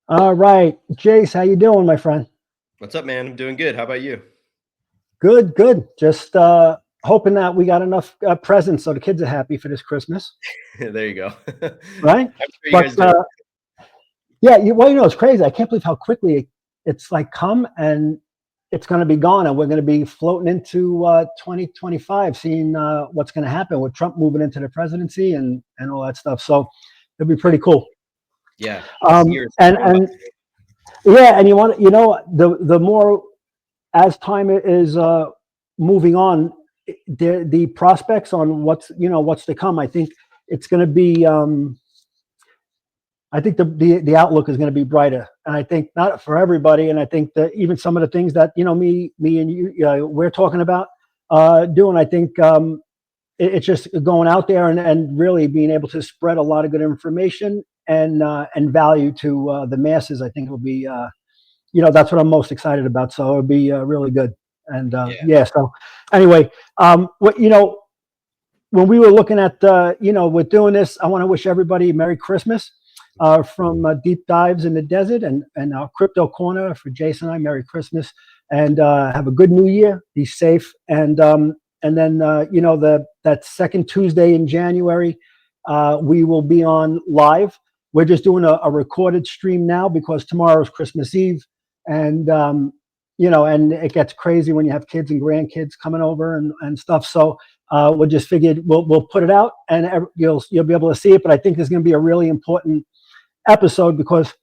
All right, Jace, how you doing, my friend? What's up, man? I'm doing good. How about you? Good, good. Just hoping that we got enough presents so the kids are happy for this Christmas, There you go. right? I'm sure you But guys do. yeah, it's crazy. I can't believe how quickly it's like come and it's going to be gone, and we're going to be floating into 2025, seeing what's going to happen with Trump moving into the presidency and all that stuff. So it'll be pretty cool. Yeah, this year is And going by. yeah, and the more as time is moving on, the prospects on what's to come. I think it's going to be. I think the outlook is going to be brighter, and I think not for everybody. And I think that even some of the things that me and you we're talking about doing. I think it's just going out there and really being able to spread a lot of good information and value to the masses. I think it will be. That's what I'm most excited about. So it'll be really good. And Yeah. yeah. So anyway, what when we were looking at with doing this, I want to wish everybody Merry Christmas from Deep Dives in the Desert and our Crypto Corner for Jason and I. Merry Christmas and have a good New Year. Be safe and then that second Tuesday in January, we will be on live. We're just doing a recorded stream now because tomorrow is Christmas Eve, and and it gets crazy when you have kids and grandkids coming over and stuff. So we just figured we'll put it out and you'll be able to see it. But I think there's going to be a really important episode because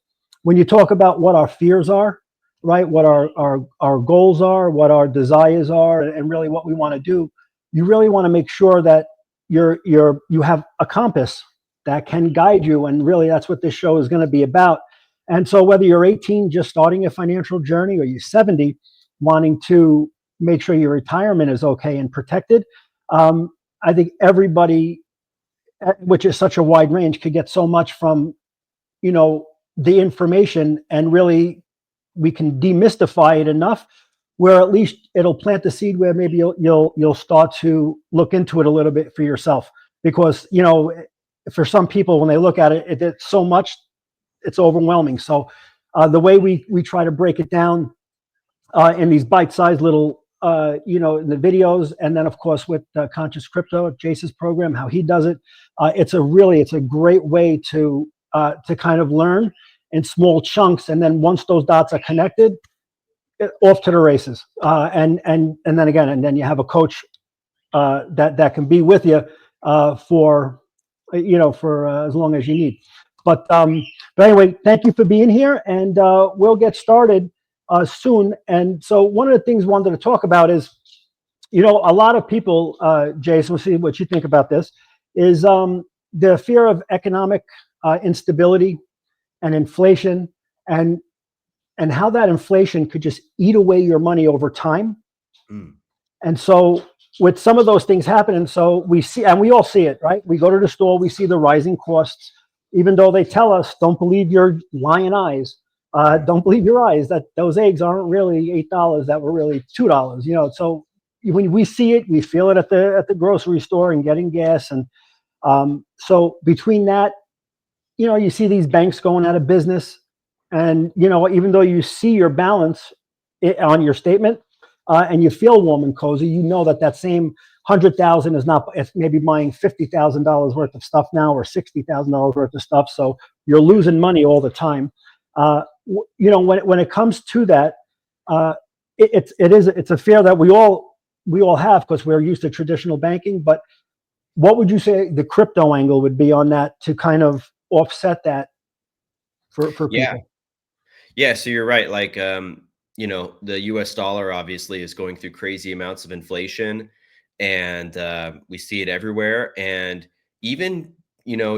when you talk about what our fears are, right, what our goals are, what our desires are, and really what we want to do, you really want to make sure that you have a compass that can guide you, and really that's what this show is going to be about. And so whether you're 18 just starting a financial journey or you're 70 wanting to make sure your retirement is okay and protected, I think everybody, which is such a wide range, could get so much from the information, and really we can demystify it enough where at least it'll plant the seed where maybe you'll start to look into it a little bit for yourself, because for some people when they look at it, it's so much, it's overwhelming. So the way we try to break it down in these bite-sized little in the videos, and then of course with Conscious Crypto, Jace's program, how he does it, it's a great way to kind of learn in small chunks, and then once those dots are connected, off to the races. And then again, and then you have a coach that can be with you for as long as you need. But anyway, thank you for being here, and we'll get started soon. And so one of the things I wanted to talk about is, a lot of people, Jason, we'll see what you think about this, is the fear of economic instability and inflation, and how that inflation could just eat away your money over time. Mm. And so with some of those things happening, so we see, and we all see it, right? We go to the store, we see the rising costs, even though they tell us, don't believe your lying eyes. Don't believe your eyes that those eggs aren't really $8, that were really $2. So when we see it, we feel it at the grocery store and getting gas. And so between that, you see these banks going out of business, and even though you see your balance on your statement, and you feel warm and cozy, that same 100,000 is not, it's maybe buying $50,000 worth of stuff now, or $60,000 worth of stuff. So you're losing money all the time. When it comes to that, it's a fear that we all have because we're used to traditional banking. But what would you say the crypto angle would be on that to kind of offset that for Yeah. people? Yeah. So you're right. Like, the US dollar obviously is going through crazy amounts of inflation, and we see it everywhere. And even,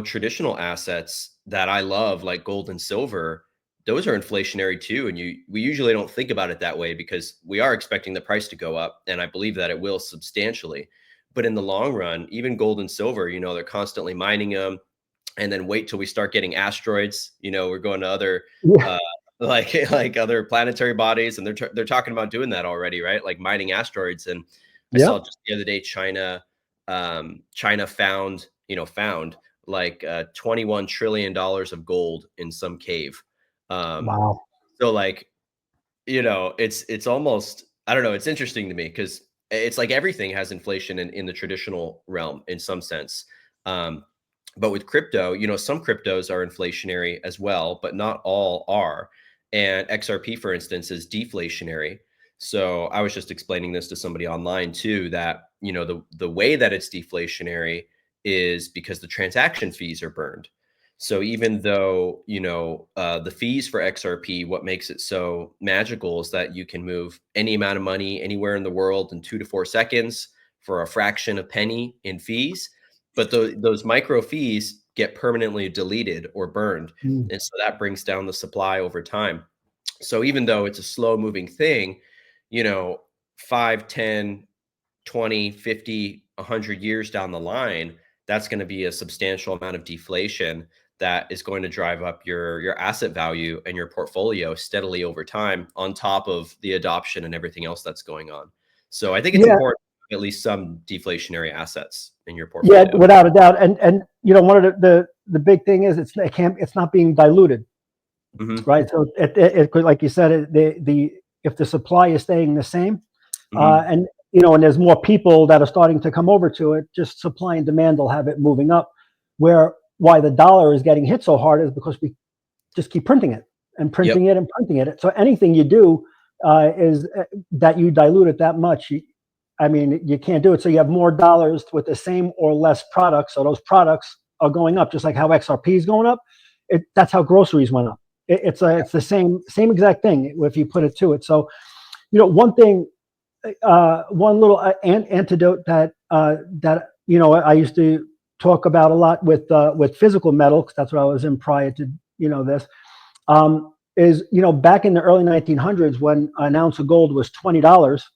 traditional assets that I love, like gold and silver, those are inflationary too. And we usually don't think about it that way because we are expecting the price to go up. And I believe that it will substantially. But in the long run, even gold and silver, they're constantly mining them, and then wait till we start getting asteroids. We're going to other Yeah, uh, like other planetary bodies, and they're talking about doing that already, right? Like mining asteroids. And I saw yep, just the other day, China found like $21 trillion of gold in some cave. Um, Wow. so like, it's almost, I don't know, it's interesting to me because it's like everything has inflation in the traditional realm in some sense. Um, but with crypto, some cryptos are inflationary as well, but not all are. And XRP, for instance, is deflationary. So I was just explaining this to somebody online too, that the way that it's deflationary is because the transaction fees are burned. So even though, the fees for XRP, what makes it so magical is that you can move any amount of money anywhere in the world in 2 to 4 seconds for a fraction of penny in fees. But those micro fees get permanently deleted or burned. Mm. And so that brings down the supply over time. So even though it's a slow moving thing, you know, 5, 10, 20, 50, 100 years down the line, that's going to be a substantial amount of deflation that is going to drive up your asset value and your portfolio steadily over time on top of the adoption and everything else that's going on. So I think it's Yeah, important to have at least some deflationary assets in your yeah, portfolio. without a doubt. And one of the big thing is it's not being diluted, Hmm. right? So like you said, the if the supply is staying the same, Hmm. and and there's more people that are starting to come over to it, just supply and demand will have it moving up. Why the dollar is getting hit so hard is because we just keep printing it and Yep. printing it and printing it. So anything you do is that you dilute it that much. I mean, you can't do it. So you have more dollars with the same or less products. So those products are going up, just like how XRP is going up. That's how groceries went up. It's the same exact thing if you put it to it. So one thing, one little antidote that I used to talk about a lot with physical metal, because that's what I was in prior to this, is back in the early 1900s when an ounce of gold was $20,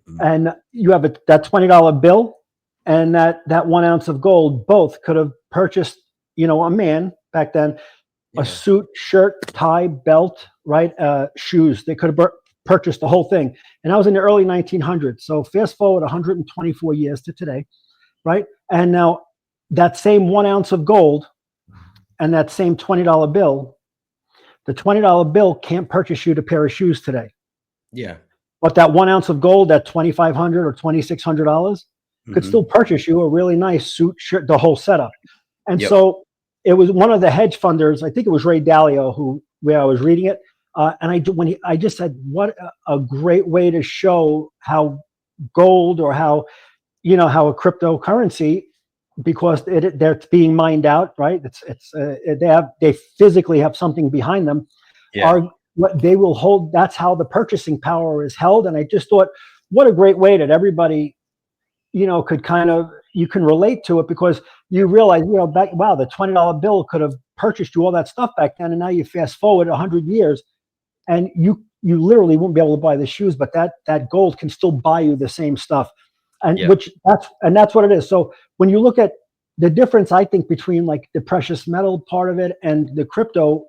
Mhm. and you have that $20 bill and that 1 ounce of gold, both could have purchased a man back then a Yeah. suit, shirt, tie, belt, right? Shoes. They could have purchased the whole thing. And that was in the early 1900s. So fast forward 124 years to today, right? And now that same 1 ounce of gold and that same $20 bill, the $20 bill can't purchase you a pair of shoes today. Yeah. But that 1 ounce of gold, that $2,500 or $2,600, could still Hmm. purchase you a really nice suit, shirt, the whole setup. And Yep. so it was one of the hedge funders, I think it was Ray Dalio, where I was reading it, and I just said, what a great way to show how gold, or how a cryptocurrency, because they're being mined out, right? They physically have something behind them, Yeah. are what they will hold. That's how the purchasing power is held. And I just thought, what a great way that everybody could kind of, you can relate to it, because you realize, back, wow, the $20 bill could have purchased you all that stuff back then. And now you fast forward 100 years and you literally won't be able to buy the shoes, but that gold can still buy you the same stuff. And Yep. that's what it is. So when you look at the difference, I think, between like the precious metal part of it and the crypto,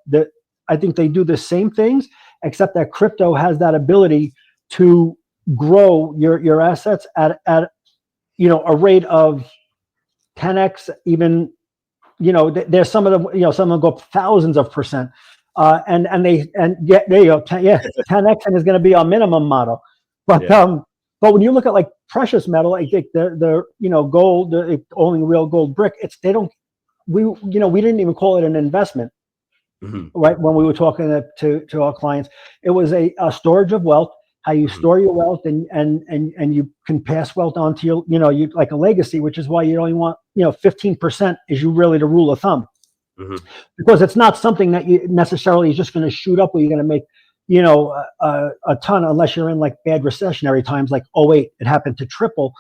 I think they do the same things, except that crypto has that ability to grow your assets at a rate of 10x, even. There's some of them, some of them go up thousands of percent, and yeah, there you go, 10x, and is going to be our minimum model. But Yeah. but when you look at like precious metal, I think the gold, the only real gold brick, they don't, we didn't even call it an investment, Hmm. right? When we were talking to our clients, it was a storage of wealth, how you Hmm. store your wealth, and you can pass wealth on to you like a legacy, which is why you only want 15% is you really the rule of thumb, Hmm. because it's not something that you necessarily is just going to shoot up where you're going to make a ton, unless you're in like bad recessionary times like '08, it happened to triple.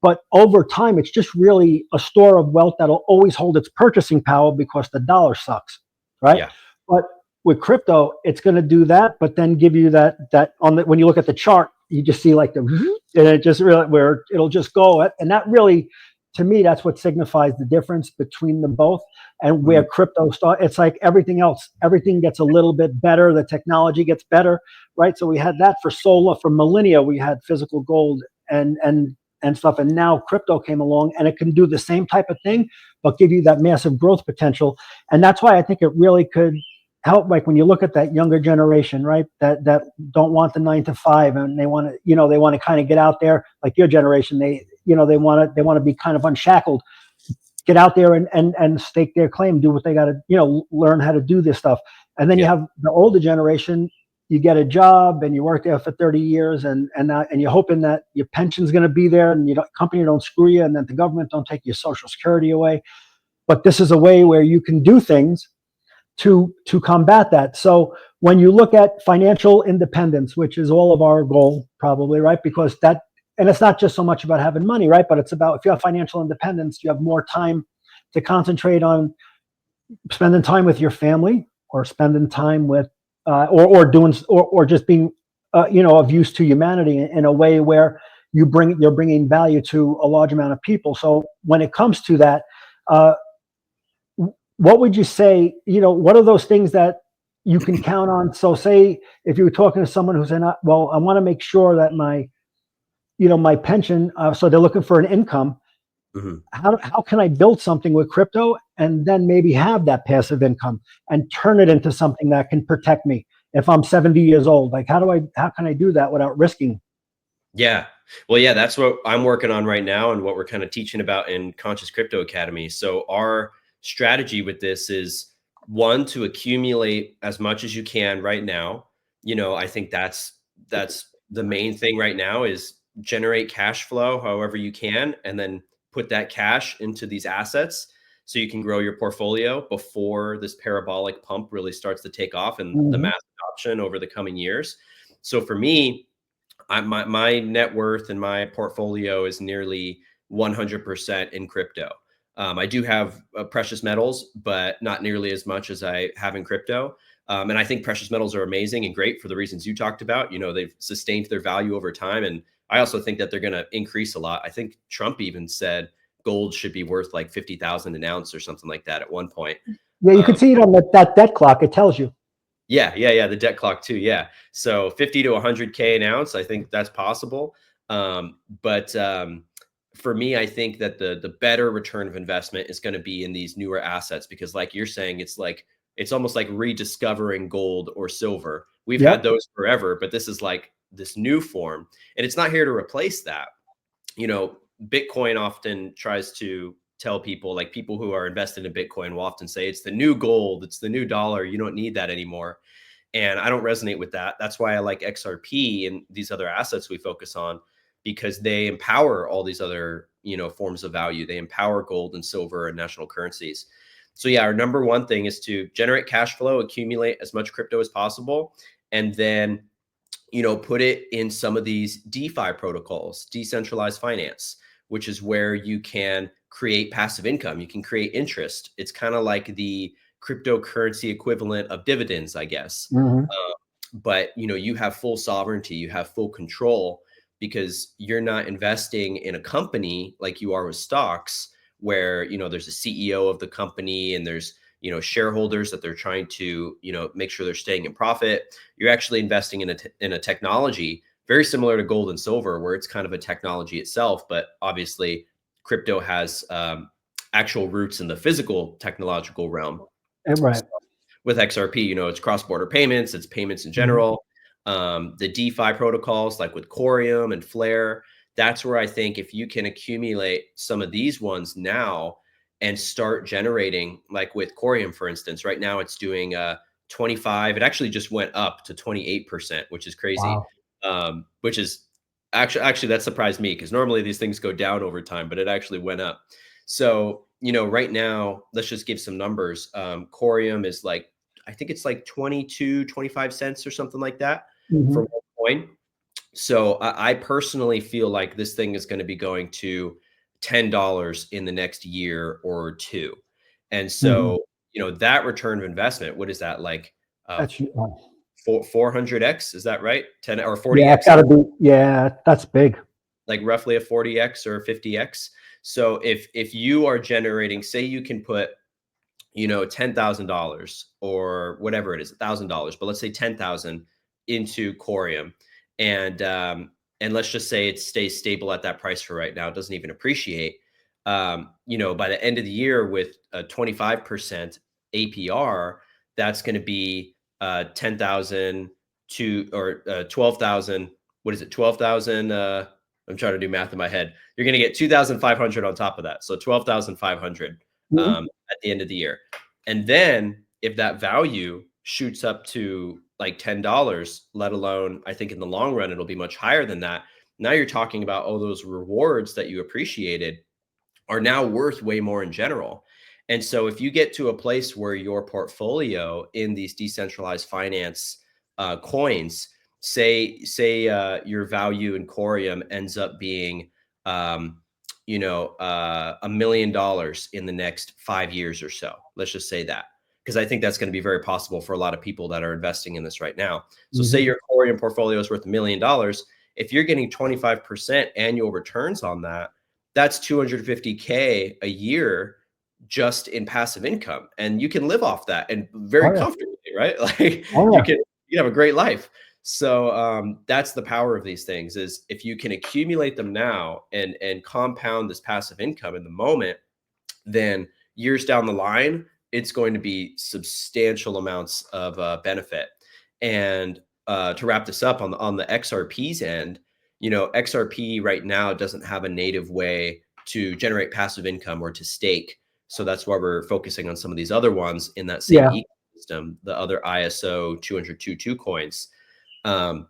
But over time, it's just really a store of wealth that'll always hold its purchasing power because the dollar sucks, right? Yeah. But with crypto, it's going to do that, but then give you that when you look at the chart, you just see like and it just really, where it'll just go, and that really, to me, that's what signifies the difference between them both. And where Mhm. crypto it's like everything else, everything gets a little bit better, the technology gets better, right? So we had that for solar for millennia, we had physical gold and stuff, and now crypto came along and it can do the same type of thing, but give you that massive growth potential. And that's why I think it really could help, like when you look at that younger generation, right? That don't want the 9 to 5, and they want to, they want to kind of get out there, like your generation. They want to be kind of unshackled, get out there and stake their claim, do what they got to, learn how to do this stuff. And then you Yeah. have the older generation. You get a job and you work there for 30 years, and you're hoping that your pension's going to be there, and company don't screw you, and that the government don't take your social security away. But this is a way where you can do things to combat that. So when you look at financial independence, which is all of our goal, probably, right? Because that, and it's not just so much about having money, right? But it's about, if you have financial independence, you have more time to concentrate on spending time with your family, or spending time with, or doing, or just being, of use to humanity in a way where you're bringing value to a large amount of people. So when it comes to that, what would you say, what are those things that you can count on? So say if you were talking to someone who's saying, well, I want to make sure that my pension, so they're looking for an income. Mm-hmm. How can I build something with crypto and then maybe have that passive income and turn it into something that can protect me if I'm 70 years old? Like, how can I do that without risking? Yeah. Well, yeah, that's what I'm working on right now and what we're kind of teaching about in Conscious Crypto Academy. So our strategy with this is, one, to accumulate as much as you can right now. I think that's the main thing right now, is generate cash flow however you can, and then put that cash into these assets so you can grow your portfolio before this parabolic pump really starts to take off and the mass adoption over the coming years. So for me, my net worth and my portfolio is nearly 100% in crypto. I do have precious metals, but not nearly as much as I have in crypto. And I think precious metals are amazing and great for the reasons you talked about. They've sustained their value over time. And I also think that they're going to increase a lot. I think Trump even said gold should be worth like 50,000 an ounce or something like that at one point. Yeah, you can see it on that debt clock. It tells you. Yeah. The debt clock too. Yeah. So 50 to 100K an ounce, I think that's possible. But for me, I think that the better return of investment is going to be in these newer assets, because like you're saying, it's almost like rediscovering gold or silver. We've had those forever, but this is like this new form, and it's not here to replace that. Bitcoin often tries to tell people, like people who are invested in Bitcoin will often say it's the new gold, it's the new dollar. You don't need that anymore. And I don't resonate with that. That's why I like XRP and these other assets we focus on, because they empower all these other, forms of value. They empower gold and silver and national currencies. So yeah, our number one thing is to generate cash flow, accumulate as much crypto as possible, and then, put it in some of these DeFi protocols, decentralized finance, which is where you can create passive income. You can create interest. It's kind of like the cryptocurrency equivalent of dividends, I guess. But you have full sovereignty, you have full control, because you're not investing in a company like you are with stocks, where there's a CEO of the company and there's shareholders that they're trying to make sure they're staying in profit. You're actually investing in a technology very similar to gold and silver, where it's kind of a technology itself, but obviously crypto has actual roots in the physical technological realm. Right. So with XRP, it's cross-border payments, it's payments in general. The DeFi protocols, like with Corium and Flare, that's where I think if you can accumulate some of these ones now and start generating, like with Corium, for instance, right now it's doing 25. It actually just went up to 28%, which is crazy. Wow. Which is actually that surprised me, because normally these things go down over time, but it actually went up. So, right now, let's just give some numbers. Corium is like, I think it's like 22, 25 cents or something like that for one coin. So I personally feel like this thing is going to be going to $10 in the next year or two. And so, that return of investment, what is that, like That's 400x? Is that right? 10 or 40x? Yeah, it's got to be. Yeah, that's big. Like roughly a 40x or 50x. So if you are generating, say you can put, $10,000 or whatever it is, $1,000, but let's say 10,000 into Corium, and let's just say it stays stable at that price for right now, it doesn't even appreciate. By the end of the year with a 25% APR, that's going to be 10,000 to or 12,000. What is it? 12,000. I'm trying to do math in my head. You're going to get 2,500 on top of that. So 12,500 Mhm. at the end of the year. And then if that value shoots up to like $10, let alone, I think in the long run, it'll be much higher than that. Now you're talking about all those rewards that you appreciated are now worth way more in general. And so if you get to a place where your portfolio in these decentralized finance coins, say your value in Corium ends up being $1 million in the next 5 years or so. Let's just say that, because I think that's going to be very possible for a lot of people that are investing in this right now. So say Mhm. your Corium portfolio is worth $1 million. If you're getting 25% annual returns on that, that's 250K a year just in passive income. And you can live off that and very Oh yeah. comfortably, right? Like Oh you yeah. can have a great life. So that's the power of these things, is if you can accumulate them now and compound this passive income in the moment, then years down the line, it's going to be substantial amounts of benefit. And to wrap this up on the XRP's end, XRP right now doesn't have a native way to generate passive income or to stake. So that's why we're focusing on some of these other ones in that same Yeah. ecosystem, the other ISO 20022 coins. Um,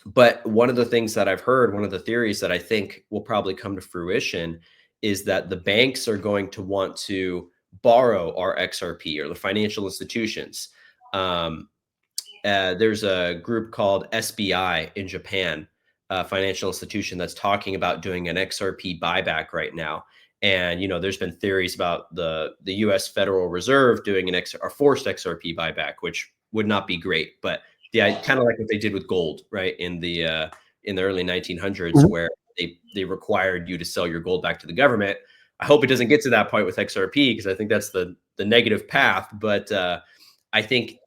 but one of the things that I've heard, one of the theories that I think will probably come to fruition, is that the banks are going to want to borrow our XRP, or the financial institutions. Um, there's a group called SBI in Japan, a financial institution that's talking about doing an XRP buyback right now. And there's been theories about the U.S. Federal Reserve doing a forced XRP buyback, which would not be great. But kind of like what they did with gold, right, in the early 1900s, Mhm. where they required you to sell your gold back to the government. I hope it doesn't get to that point with XRP, because I think that's the negative path. But I think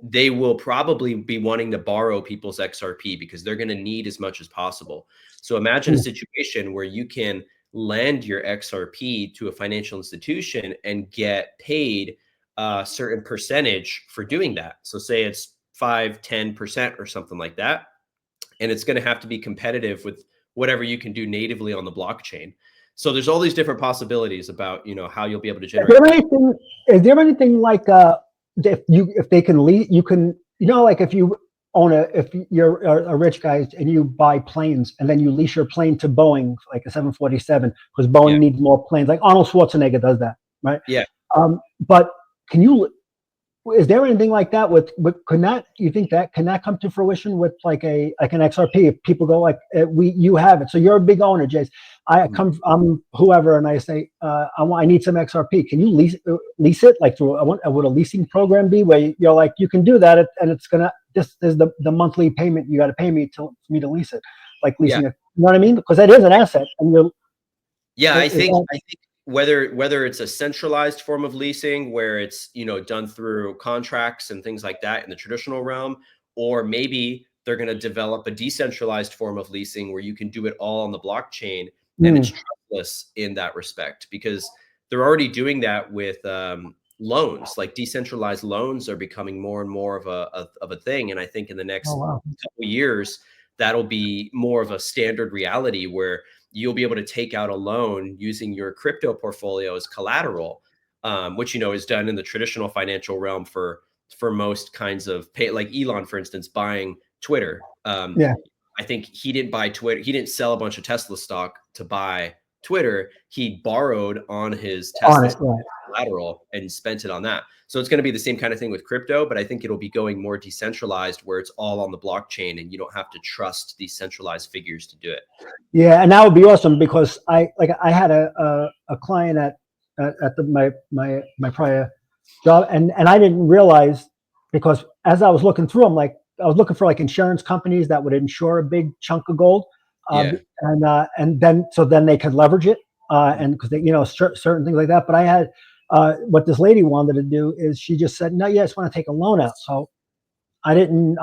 they will probably be wanting to borrow people's XRP because they're going to need as much as possible. So imagine a Mm. situation where you can lend your XRP to a financial institution and get paid a certain percentage for doing that. So say it's 5-10% or something like that. And it's going to have to be competitive with whatever you can do natively on the blockchain. So there's all these different possibilities about, how you'll be able to Is generate. there anything? Is there anything like if they can lease, you can, like if you if you're a rich guy and you buy planes and then you lease your plane to Boeing, like a 747, because Yeah. Boeing needs more planes. Like Arnold Schwarzenegger does that, right? Yeah. But can you? Is there anything like that can that, you think that can that come to fruition with like an XRP? If people go like, you have it, so you're a big owner, Jace. I'm whoever, and I say, I need some XRP. Can you lease it like through would a leasing program be where you're like, you can do that, and it's gonna, this is the monthly payment you got to pay me for me to lease it, like Yeah. leasing it. You know what I mean? Because that is an asset, and you're. Yeah, I think That, I think whether it's a centralized form of leasing where it's, done through contracts and things like that in the traditional realm, or maybe they're going to develop a decentralized form of leasing where you can do it all on the blockchain and it's trustless in that respect, because they're already doing that with loans. Like decentralized loans are becoming more and more of a thing, and I think in the oh next wow. couple years that'll be more of a standard reality, where you'll be able to take out a loan using your crypto portfolio as collateral, which is done in the traditional financial realm for most kinds of pay. Like Elon, for instance, buying Twitter. Yeah. I think he didn't buy Twitter. He didn't sell a bunch of Tesla stock to buy Twitter. He borrowed on his On Tesla it, right. collateral and spent it on that. So it's going to be the same kind of thing with crypto, but I think it'll be going more decentralized, where it's all on the blockchain and you don't have to trust these centralized figures to do it. Yeah, and that would be awesome, because I had a client at my prior job, and I didn't realize, because as I was looking through them, like I was looking for like insurance companies that would insure a big chunk of gold, Yeah. and then they could leverage it, and because they, certain things like that. But I had what this lady wanted to do is, she just said, no, yeah, I just want to take a loan out. So I didn't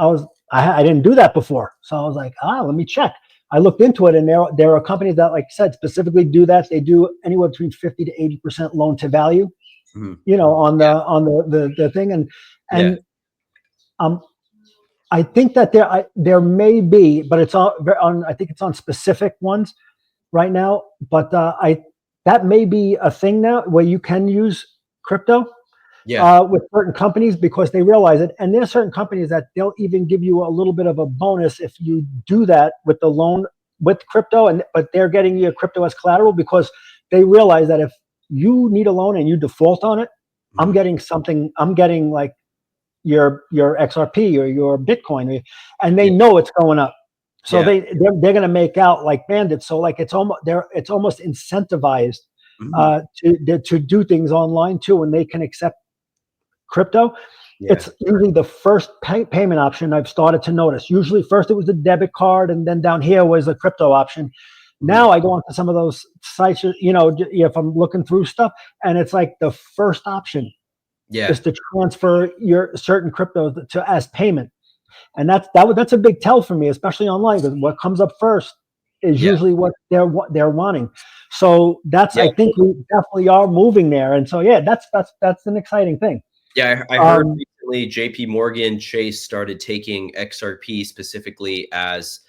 do that before. So I was like, let me check. I looked into it, and there are companies that, like I said, specifically do that. They do anywhere between 50 to 80% loan to value. Mhm. on Yeah. the thing. Yeah. And um, I think that there may be, but it's on, I think it's on specific ones right now. But that may be a thing now where you can use crypto Yeah. with certain companies because they realize it. And there's certain companies that they'll even give you a little bit of a bonus if you do that with the loan with crypto, but they're getting you crypto as collateral because they realize that if you need a loan and you default on it, I'm Mhm. getting something. I'm getting like your XRP or your Bitcoin, and they Yeah. know it's going up. So Yeah. they're going to make out like bandits. So like it's almost incentivized Mhm. to do things online too when they can accept crypto. Yeah. It's usually the first payment option I've started to notice. Usually first it was the debit card, and then down here was the crypto option. Mhm. Now I go onto some of those sites, if I'm looking through stuff, and it's like the first option Yeah. is to transfer your certain crypto to as payment. And that's a big tell for me, especially online, because what comes up first is Yeah. usually what they're wanting. So I Yeah. think we definitely are moving there. And so, yeah, that's an exciting thing. Yeah, I heard Um, recently JP Morgan Chase started taking XRP specifically as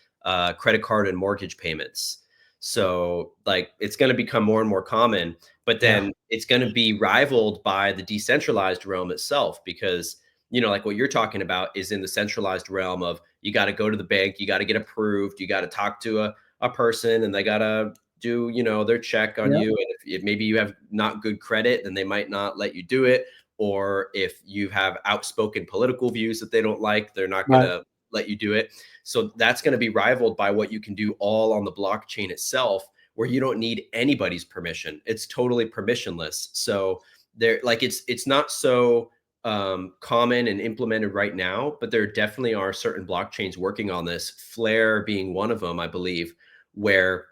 credit card and mortgage payments. So like it's going to become more and more common, but yeah, then it's going to be rivaled by the decentralized realm itself because like what you're talking about is in the centralized realm of you got to go to the bank, you got to get approved, you got to talk to a person and they got to do their check on yeah, you, and if maybe you have not good credit then they might not let you do it, or if you have outspoken political views that they don't like, they're not going right, to let you do it. So that's going to be rivaled by what you can do all on the blockchain itself, where you don't need anybody's permission. It's totally permissionless. So there, like it's not so common and implemented right now, but there definitely are certain blockchains working on this. Flare being one of them, I believe, where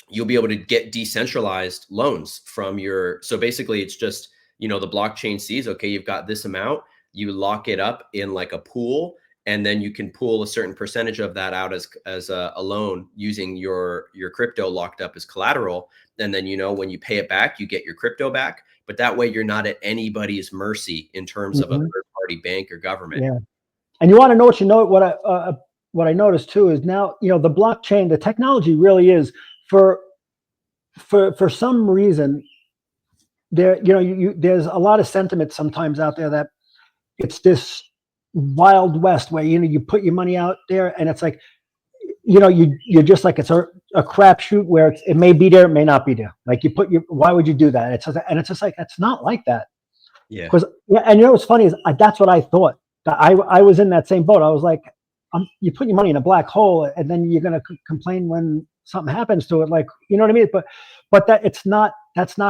you'll be able to get decentralized loans from your. So basically, it's just the blockchain sees, okay, you've got this amount, you lock it up in like a pool, and then you can pull a certain percentage of that out as a loan using your crypto locked up as collateral. And then when you pay it back, you get your crypto back. But that way, you're not at anybody's mercy in terms of a hmm third party bank or government. yeah. And you want to know what I noticed too is now the blockchain, the technology really is for some reason there there's a lot of sentiment sometimes out there that it's this wild west where you put your money out there and it's like you're just like it's a crapshoot where it may be there, it may not be there. Like why would you do that? It's just like it's not like that. Yeah. Because and what's funny is that's what I thought. I was in that same boat. I was like, you put your money in a black hole and then you're gonna complain when something happens to it. Like you know what I mean? But that's not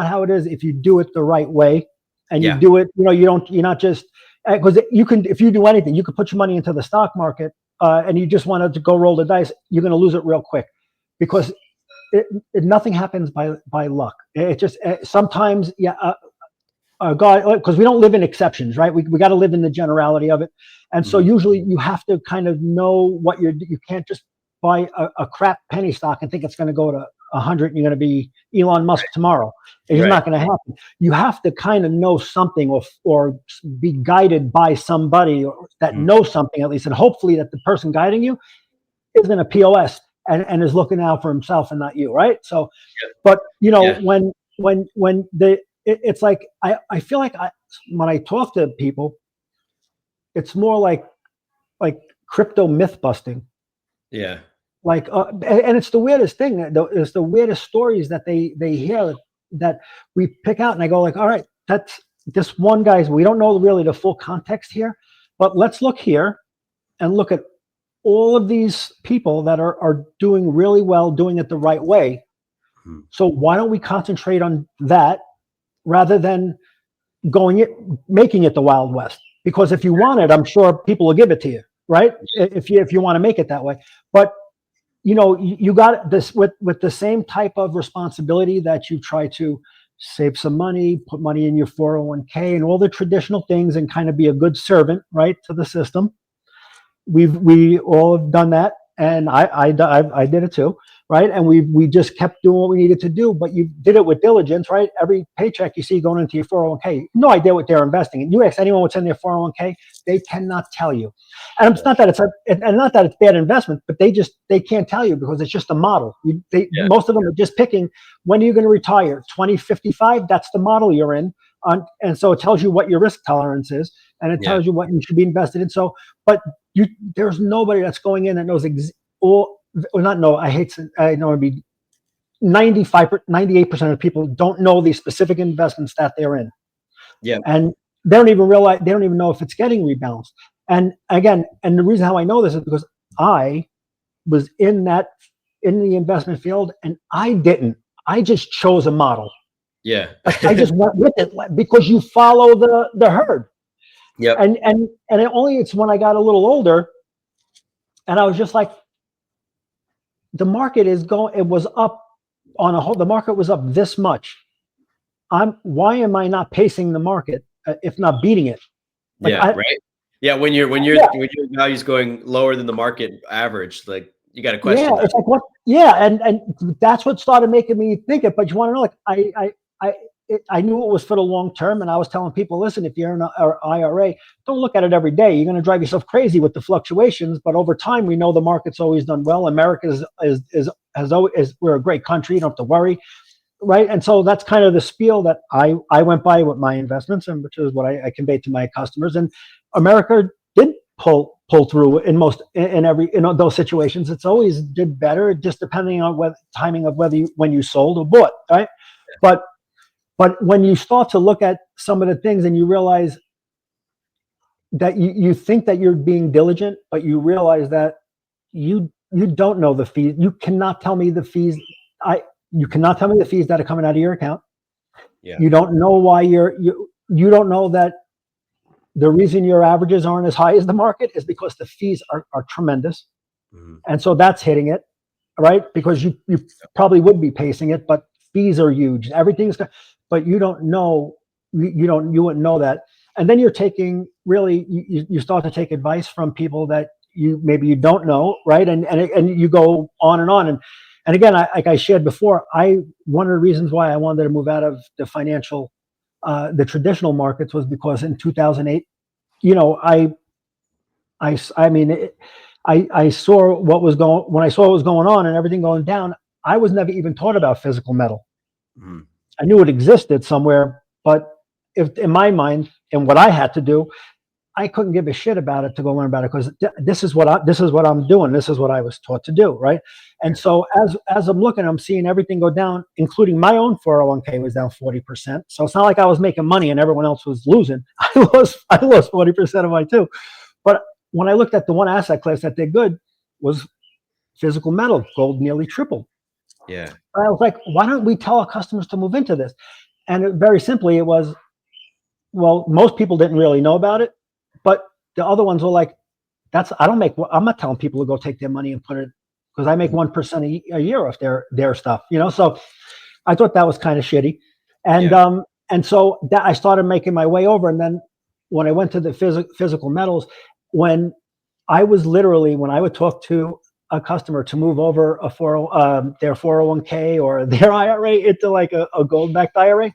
how it is if you do it the right way and you Yeah. do it. You're not just because you can, if you do anything, you could put your money into the stock market and you just wanted to go roll the dice. You're going to lose it real quick because nothing happens by luck. It just sometimes, yeah. God, because we don't live in exceptions, right? We got to live in the generality of it, and so Mhm. usually you have to kind of know what you can't just buy a crap penny stock and think it's going to go to 100 and you're going to be Elon Musk tomorrow. It's just Right. not going to happen. You have to kind of know something or be guided by somebody that Mhm. knows something at least, and hopefully that the person guiding you isn't a POS and is looking out for himself and not you, right? So, but Yeah. when it's like I feel like when I talk to people, it's more like crypto myth busting. Yeah. Like, and it's the weirdest thing. It's the weirdest stories that they hear that we pick out, and I go like, all right, that's this one guy's. We don't know really the full context here, but let's look here and look at all of these people that are doing really well, doing it the right way. Mhm. So why don't we concentrate on that rather than making it the Wild West? Because if you want it, I'm sure people will give it to you, right? If you want to make it that way. But you got this with the same type of responsibility that you try to save some money, put money in your 401k and all the traditional things and kind of be a good servant, right, to the system. We all have done that, and I did it too. right? And we just kept doing what we needed to do, but you did it with diligence, right? Every paycheck you see going into your 401k, no idea what they're investing in. You ask anyone what's in their 401k, they cannot tell you. And it's not that and not that it's bad investment, but they can't tell you because it's just a model. Yeah. Most of them are just picking, when are you going to retire? 2055, that's the model you're in. And so it tells you what your risk tolerance is, and it Yeah. tells you what you should be invested in. So, but there's nobody that's going in that knows or not know. I know it'd be 98% of people don't know the specific investments that they're in. Yeah. And they don't even know if it's getting rebalanced. And again, and the reason how I know this is because I was in the investment field, and I just chose a model. Yeah. I just went with it because you follow the herd. Yep. And it's when I got a little older, and I was just like, the market was up the market was up this much. Why am I not pacing the market, if not beating it? Right. Yeah, when your value's going lower than the market average, like, you got to question that. It's like what? Yeah, and that's what started making me think it. But you want to know, like I knew it was for the long term, and I was telling people, listen, if you're in an IRA, don't look at it every day. You're going to drive yourself crazy with the fluctuations. But over time, we know the market's always done well. America has always, we're a great country. You don't have to worry, right? And so that's kind of the spiel that I went by with my investments, and which is what I conveyed to my customers. And America did pull through in those situations. It's always did better, just depending on what timing of when you sold or bought, right? But when you start to look at some of the things and you realize that you think that you're being diligent, but you realize that you don't know the fees. You cannot tell me the fees. You cannot tell me the fees that are coming out of your account. Yeah. You don't know why you don't know that the reason your averages aren't as high as the market is because the fees are tremendous. Mm-hmm. And so that's hitting it, right? Because you probably would be pacing it, but fees are huge. But you don't know, you wouldn't know that. And then you're taking, really, you start to take advice from people that maybe you don't know, right? And you go on and on. And again, like I shared before, one of the reasons why I wanted to move out of the the traditional markets was because in 2008, I saw what was going on and everything going down. I was never even taught about physical metal. Mm-hmm. I knew it existed somewhere, but in my mind, and what I had to do, I couldn't give a shit about it to go learn about it, because this is what I'm doing. This is what I was taught to do, right? And so as I'm looking, I'm seeing everything go down, including my own 401k was down 40%. So it's not like I was making money and everyone else was losing. I lost 40% of my too. But when I looked at the one asset class that did good was physical metal. Gold nearly tripled. Yeah. I was like, why don't we tell our customers to move into this? And very simply, it was, well, most people didn't really know about it, but the other ones were like, I'm not telling people to go take their money and put it, because I make 1% a year off their stuff, So I thought that was kind of shitty. And so that I started making my way over. And then when I went to the physical metals, when I would talk to a customer to move over their 401k or their IRA into like a gold-backed IRA,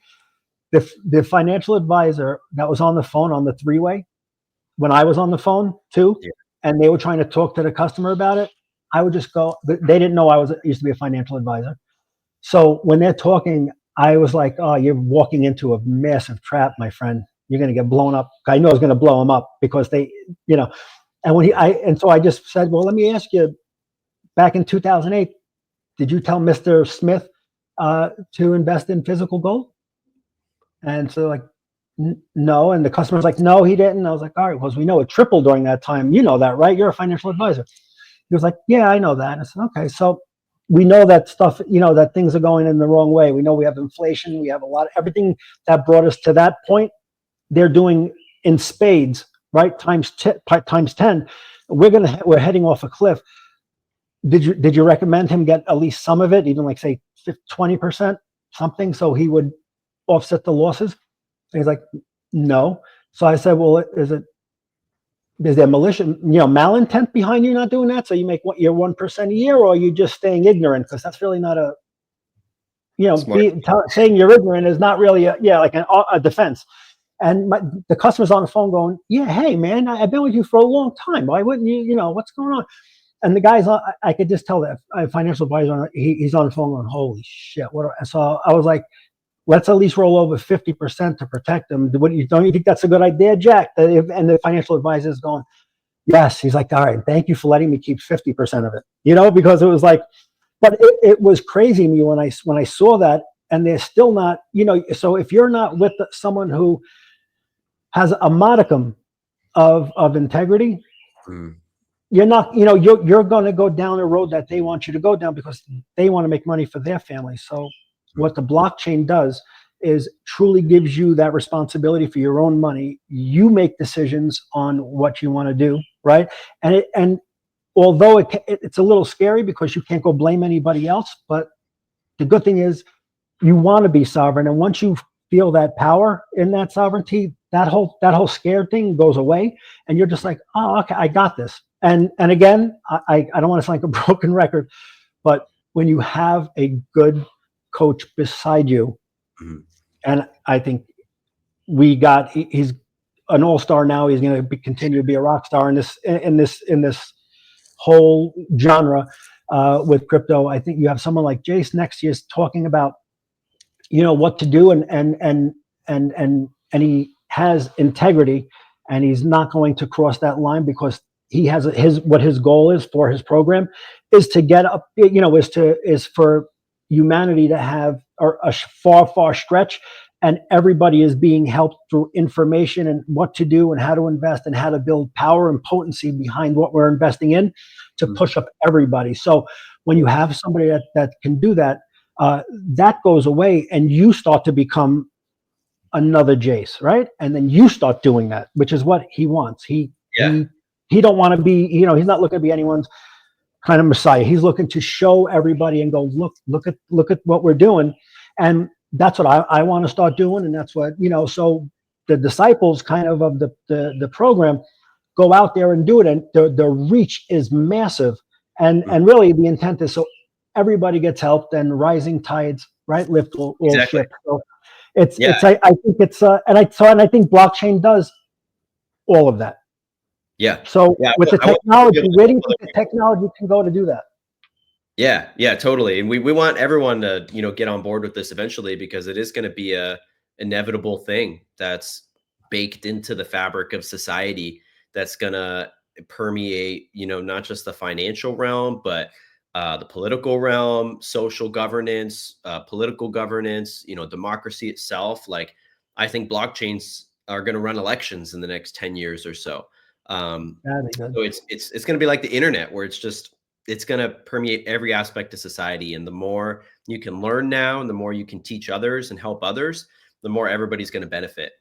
the financial advisor that was on the phone on the three-way, when I was on the phone too, and they were trying to talk to the customer about it, I would just go. They didn't know I used to be a financial advisor. So when they're talking, I was like, "Oh, you're walking into a massive trap, my friend. You're going to get blown up." I know I was going to blow them up because they, And so I just said, "Well, let me ask you. Back in 2008, did you tell Mr. Smith to invest in physical gold?" And so like, no. And the customer's like, "No, he didn't." And I was like, "All right, because we know it tripled during that time. You know that, right? You're a financial advisor." He was like, "Yeah, I know that." And I said, "Okay, so we know that stuff, that things are going in the wrong way. We know we have inflation. We have everything that brought us to that point. They're doing in spades, right? Times 10. We're heading off a cliff. Did you recommend him get at least some of it, even like say 20%, something, so he would offset the losses?" And he's like, "No." So I said, "Well, is there malintent behind you not doing that? So you make what, your 1% a year, or are you just staying ignorant? Because that's really not a, Smart. saying you're ignorant is not really like a defense. And the customer's on the phone going, yeah, hey man, I've been with you for a long time. Why wouldn't you, what's going on? And the guy's on, I could just tell that financial advisor, he's on the phone going, holy shit. So I was like, let's at least roll over 50% to protect them. Don't you think that's a good idea, Jack? And the financial advisor is going, yes. He's like, all right, thank you for letting me keep 50% of it, because it was like, but it was crazy to me when I saw that, and they're still not, so if you're not with someone who has a modicum of integrity, you're not, you're going to go down a road that they want you to go down because they want to make money for their family. So what the blockchain does is truly gives you that responsibility for your own money. You make decisions on what you want to do, right? And although it's a little scary because you can't go blame anybody else, but the good thing is you want to be sovereign. And once you feel that power in that sovereignty, that whole scared thing goes away, and you're just like, oh, okay, I got this. And again, I don't want to sound like a broken record, but when you have a good coach beside you, and I think he's an all-star now. He's going to continue to be a rock star in this whole genre with crypto. I think you have someone like Jace next to you talking about, what to do, and he has integrity, and he's not going to cross that line because he has what his goal is for his program is to get up, is for humanity to have a far stretch, and everybody is being helped through information and what to do and how to invest and how to build power and potency behind what we're investing in to push up everybody. So when you have somebody that can do that, that goes away, and you start to become another Jace, right? And then you start doing that, which is what he wants. He don't want to be, he's not looking to be anyone's kind of messiah. He's looking to show everybody and go, look at what we're doing. And that's what I want to start doing. And that's what, so the disciples kind of the program go out there and do it. And the reach is massive. And really the intent is so everybody gets helped, and rising tides, right, lift all ships. So I think it's and I think blockchain does all of that. Yeah. So with the technology, where do you think the technology can go to do that? Yeah, totally. And we want everyone to, get on board with this eventually, because it is going to be a inevitable thing that's baked into the fabric of society that's going to permeate, not just the financial realm, but the political realm, social governance, political governance, democracy itself. Like, I think blockchains are going to run elections in the next 10 years or so. So it's going to be like the internet, where it's going to permeate every aspect of society. And the more you can learn now, and the more you can teach others and help others, the more everybody's going to benefit.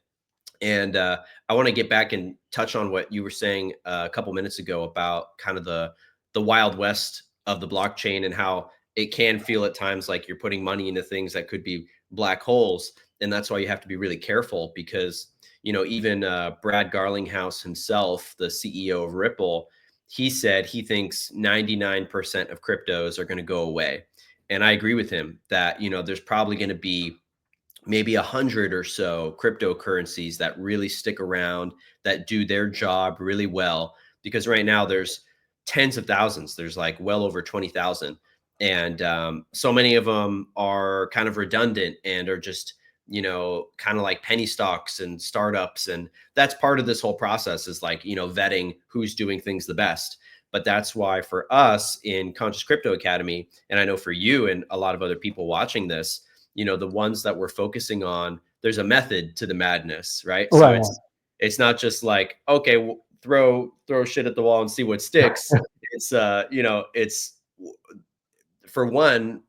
And I want to get back and touch on what you were saying a couple minutes ago about kind of the Wild West of the blockchain, and how it can feel at times like you're putting money into things that could be black holes. And that's why you have to be really careful, because, even Brad Garlinghouse himself, the CEO of Ripple, he said he thinks 99% of cryptos are going to go away. And I agree with him that, there's probably going to be maybe 100 or so cryptocurrencies that really stick around, that do their job really well. Because right now there's tens of thousands. There's like well over 20,000. And so many of them are kind of redundant and are just, kind of like penny stocks and startups. And that's part of this whole process, is like, vetting who's doing things the best. But that's why for us in Conscious Crypto Academy, and I know for you and a lot of other people watching this, the ones that we're focusing on, there's a method to the madness, right? So it's not just like, okay, throw shit at the wall and see what sticks. It's it's, for one,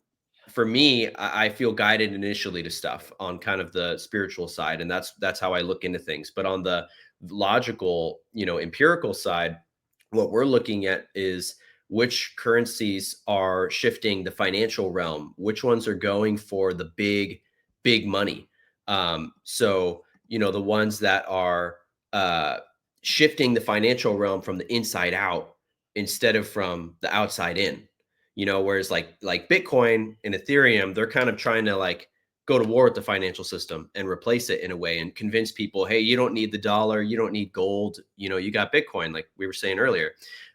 for me, I feel guided initially to stuff on kind of the spiritual side, and that's how I look into things. But on the logical, empirical side, what we're looking at is which currencies are shifting the financial realm, which ones are going for the big money. So, the ones that are shifting the financial realm from the inside out instead of from the outside in. Whereas like Bitcoin and Ethereum, they're kind of trying to like go to war with the financial system and replace it in a way and convince people, hey, you don't need the dollar, you don't need gold, you got Bitcoin, like we were saying earlier.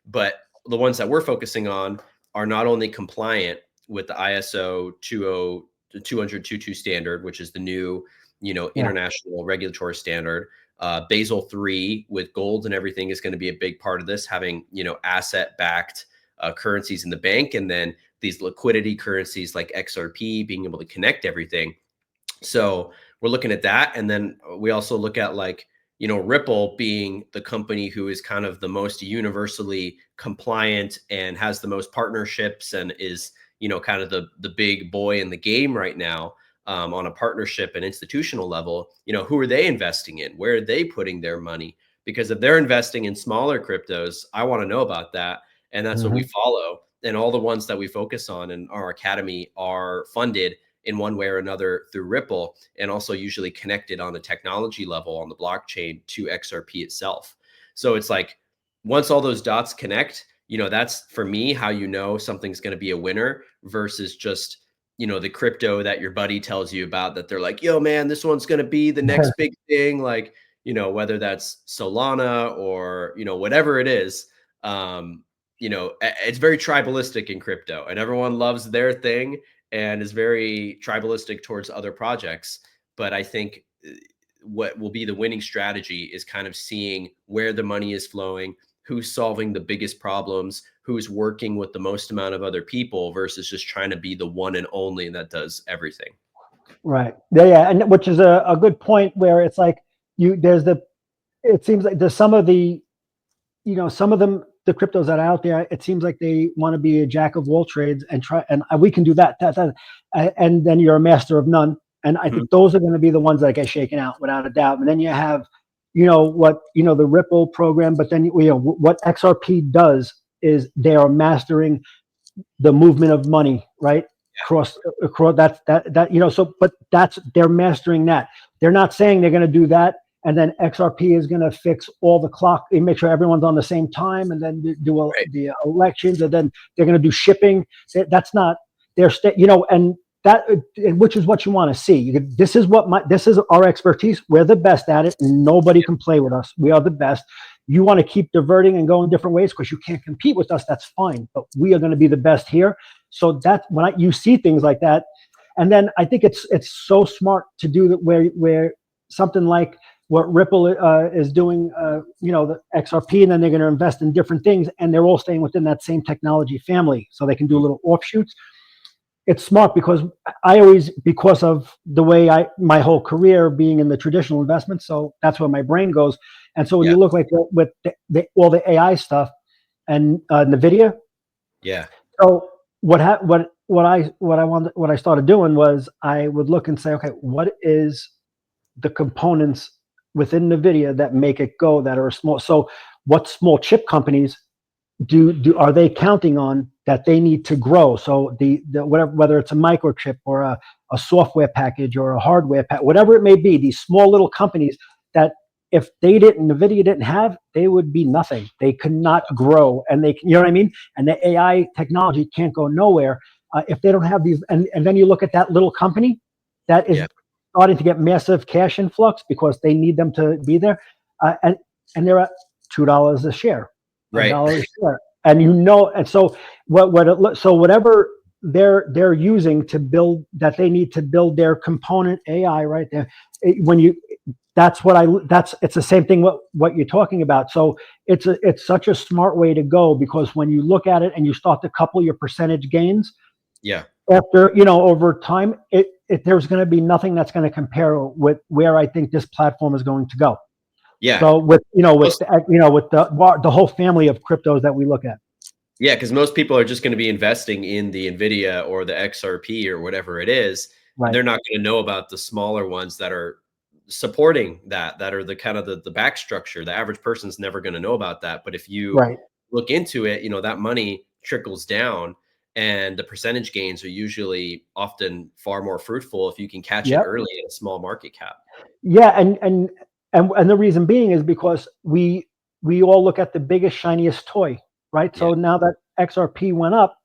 But the ones that we're focusing on are not only compliant with the ISO 20022 standard, which is the new, international regulatory standard. Basel 3 with gold and everything is going to be a big part of this, having, asset backed currencies in the bank, and then these liquidity currencies like XRP being able to connect everything. So we're looking at that. And then we also look at like, Ripple being the company who is kind of the most universally compliant and has the most partnerships and is, kind of the big boy in the game right now, on a partnership and institutional level. Who are they investing in? Where are they putting their money? Because if they're investing in smaller cryptos, I want to know about that. And that's what we follow. And all the ones that we focus on in our academy are funded in one way or another through Ripple, and also usually connected on a technology level on the blockchain to XRP itself. So it's like, once all those dots connect, that's for me how something's going to be a winner versus just, the crypto that your buddy tells you about, that they're like, yo, man, this one's going to be the next big thing. Like, whether that's Solana or, whatever it is, it's very tribalistic in crypto, and everyone loves their thing and is very tribalistic towards other projects. But I think what will be the winning strategy is kind of seeing where the money is flowing, who's solving the biggest problems, who's working with the most amount of other people versus just trying to be the one and only that does everything. Right. Yeah. And which is a good point, where it's like it seems like there's some of the, some of them, the cryptos that are out there, it seems like they want to be a jack of all trades and we can do that, and then you're a master of none. And I think those are going to be the ones that get shaken out without a doubt. And then you have, the Ripple program, but then, what XRP does is they are mastering the movement of money, right? Across that, they're mastering that. They're not saying they're going to do that, and then XRP is going to fix all the clock and make sure everyone's on the same time, and then do the elections, and then they're going to do shipping. That's not their and that, which is what you want to see. This is our expertise. We're the best at it, and nobody can play with us. We are the best. You want to keep diverting and going different ways because you can't compete with us. That's fine, but we are going to be the best here. So that's when you see things like that, and then I think it's so smart to do that, where something like what Ripple is doing, the XRP, and then they're going to invest in different things, and they're all staying within that same technology family, so they can do little offshoots. It's smart because because of the way my whole career being in the traditional investments, so that's where my brain goes. And so when you look like with all the AI stuff and NVIDIA, So what I started doing was I would look and say, okay, what is the components within NVIDIA that make it go, that are small? So what small chip companies are they counting on that they need to grow? So whether it's a microchip or a software package or a hardware package, whatever it may be, these small little companies that if NVIDIA didn't have, they would be nothing. They could not grow, and you know what I mean? And the AI technology can't go nowhere if they don't have these. And then you look at that little company that is starting to get massive cash influx because they need them to be there, and they're at $2 a share. Right. $1 a share. And so whatever they're using to build, that they need to build their component AI right there. It's the same thing what you're talking about. So it's such a smart way to go, because when you look at it and you start to couple your percentage gains, after over time, there's going to be nothing that's going to compare with where I think this platform is going to go. Yeah. So with the whole family of cryptos that we look at. Yeah, because most people are just going to be investing in the NVIDIA or the XRP or whatever it is. Right. They're not going to know about the smaller ones that are supporting that are the kind of the back structure. The average person's never going to know about that. But if you look into it, that money trickles down, and the percentage gains are usually often far more fruitful if you can catch it early at a small market cap. Yeah, and the reason being is because we we all look at the biggest, shiniest toy, right? So Yeah. now that XRP went up,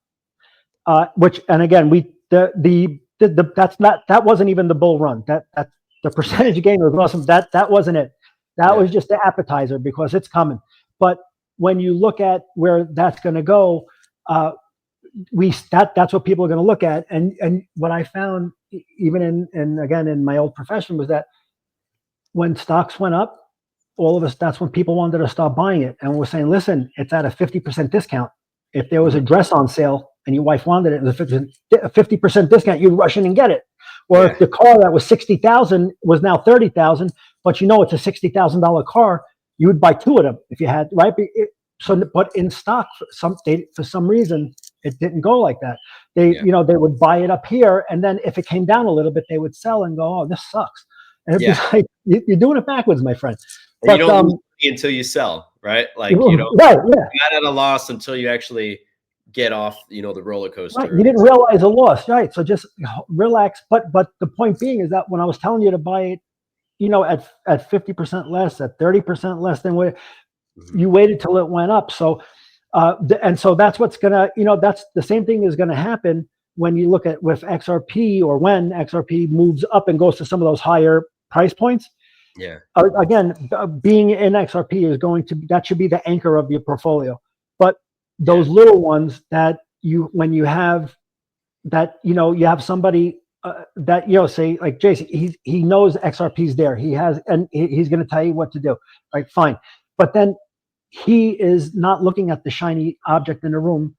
which, and again, that wasn't even the bull run. That the percentage gain was awesome. That wasn't it. That Yeah. was just the appetizer because it's coming. But when you look at where that's going to go, that's what people are going to look at. And what I found, even in my old profession, was that when stocks went up, all of us, that's when people wanted to start buying it. And we're saying, listen, it's at a 50% discount. If there was a dress on sale and your wife wanted it, it was a 50% discount, you'd rush in and get it. Or if the car that was 60,000 was now 30,000, but you know it's a $60,000 car, you would buy two of them if you had, right? But in stock, for some reason, it didn't go like that. They would buy it up here, and then if it came down a little bit, they would sell and go, "Oh, this sucks." And it'd be like, you're doing it backwards, my friend. But you don't lose money until you sell, right? Like you don't not at a loss until you actually get off, the roller coaster. Right. You didn't realize a loss, right? So just relax. But the point being is that when I was telling you to buy it, at 50% less, at 30% less than what you waited till it went up. So, and so that's what's gonna, that's the same thing is gonna happen when you look at with XRP, or when XRP moves up and goes to some of those higher price points. Yeah. Again, being in XRP that should be the anchor of your portfolio. But those little ones that when you have that, you have somebody that, say like Jason, he knows XRP's there. He has, and he's going to tell you what to do. Right, fine. But then he is not looking at the shiny object in the room.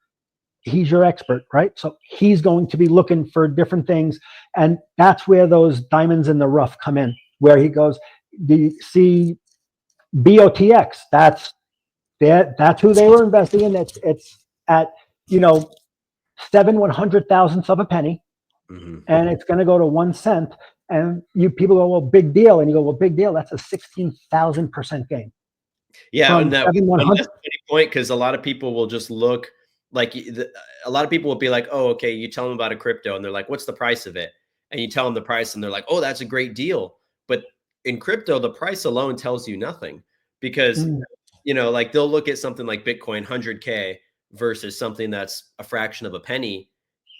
He's your expert, right? So he's going to be looking for different things. And that's where those diamonds in the rough come in, where he goes, do you see BOTX? That's who they were investing in. It's at, 7/100,000th of a penny, and it's going to go to 1 cent. And people go, well, big deal. And you go, well, big deal. That's a 16,000% gain. Yeah, and that's a funny point, because a lot of people will just look like a lot of people will be like, oh, okay, you tell them about a crypto and they're like, what's the price of it? And you tell them the price and they're like, oh, that's a great deal. But in crypto, the price alone tells you nothing, because like they'll look at something like Bitcoin 100K versus something that's a fraction of a penny,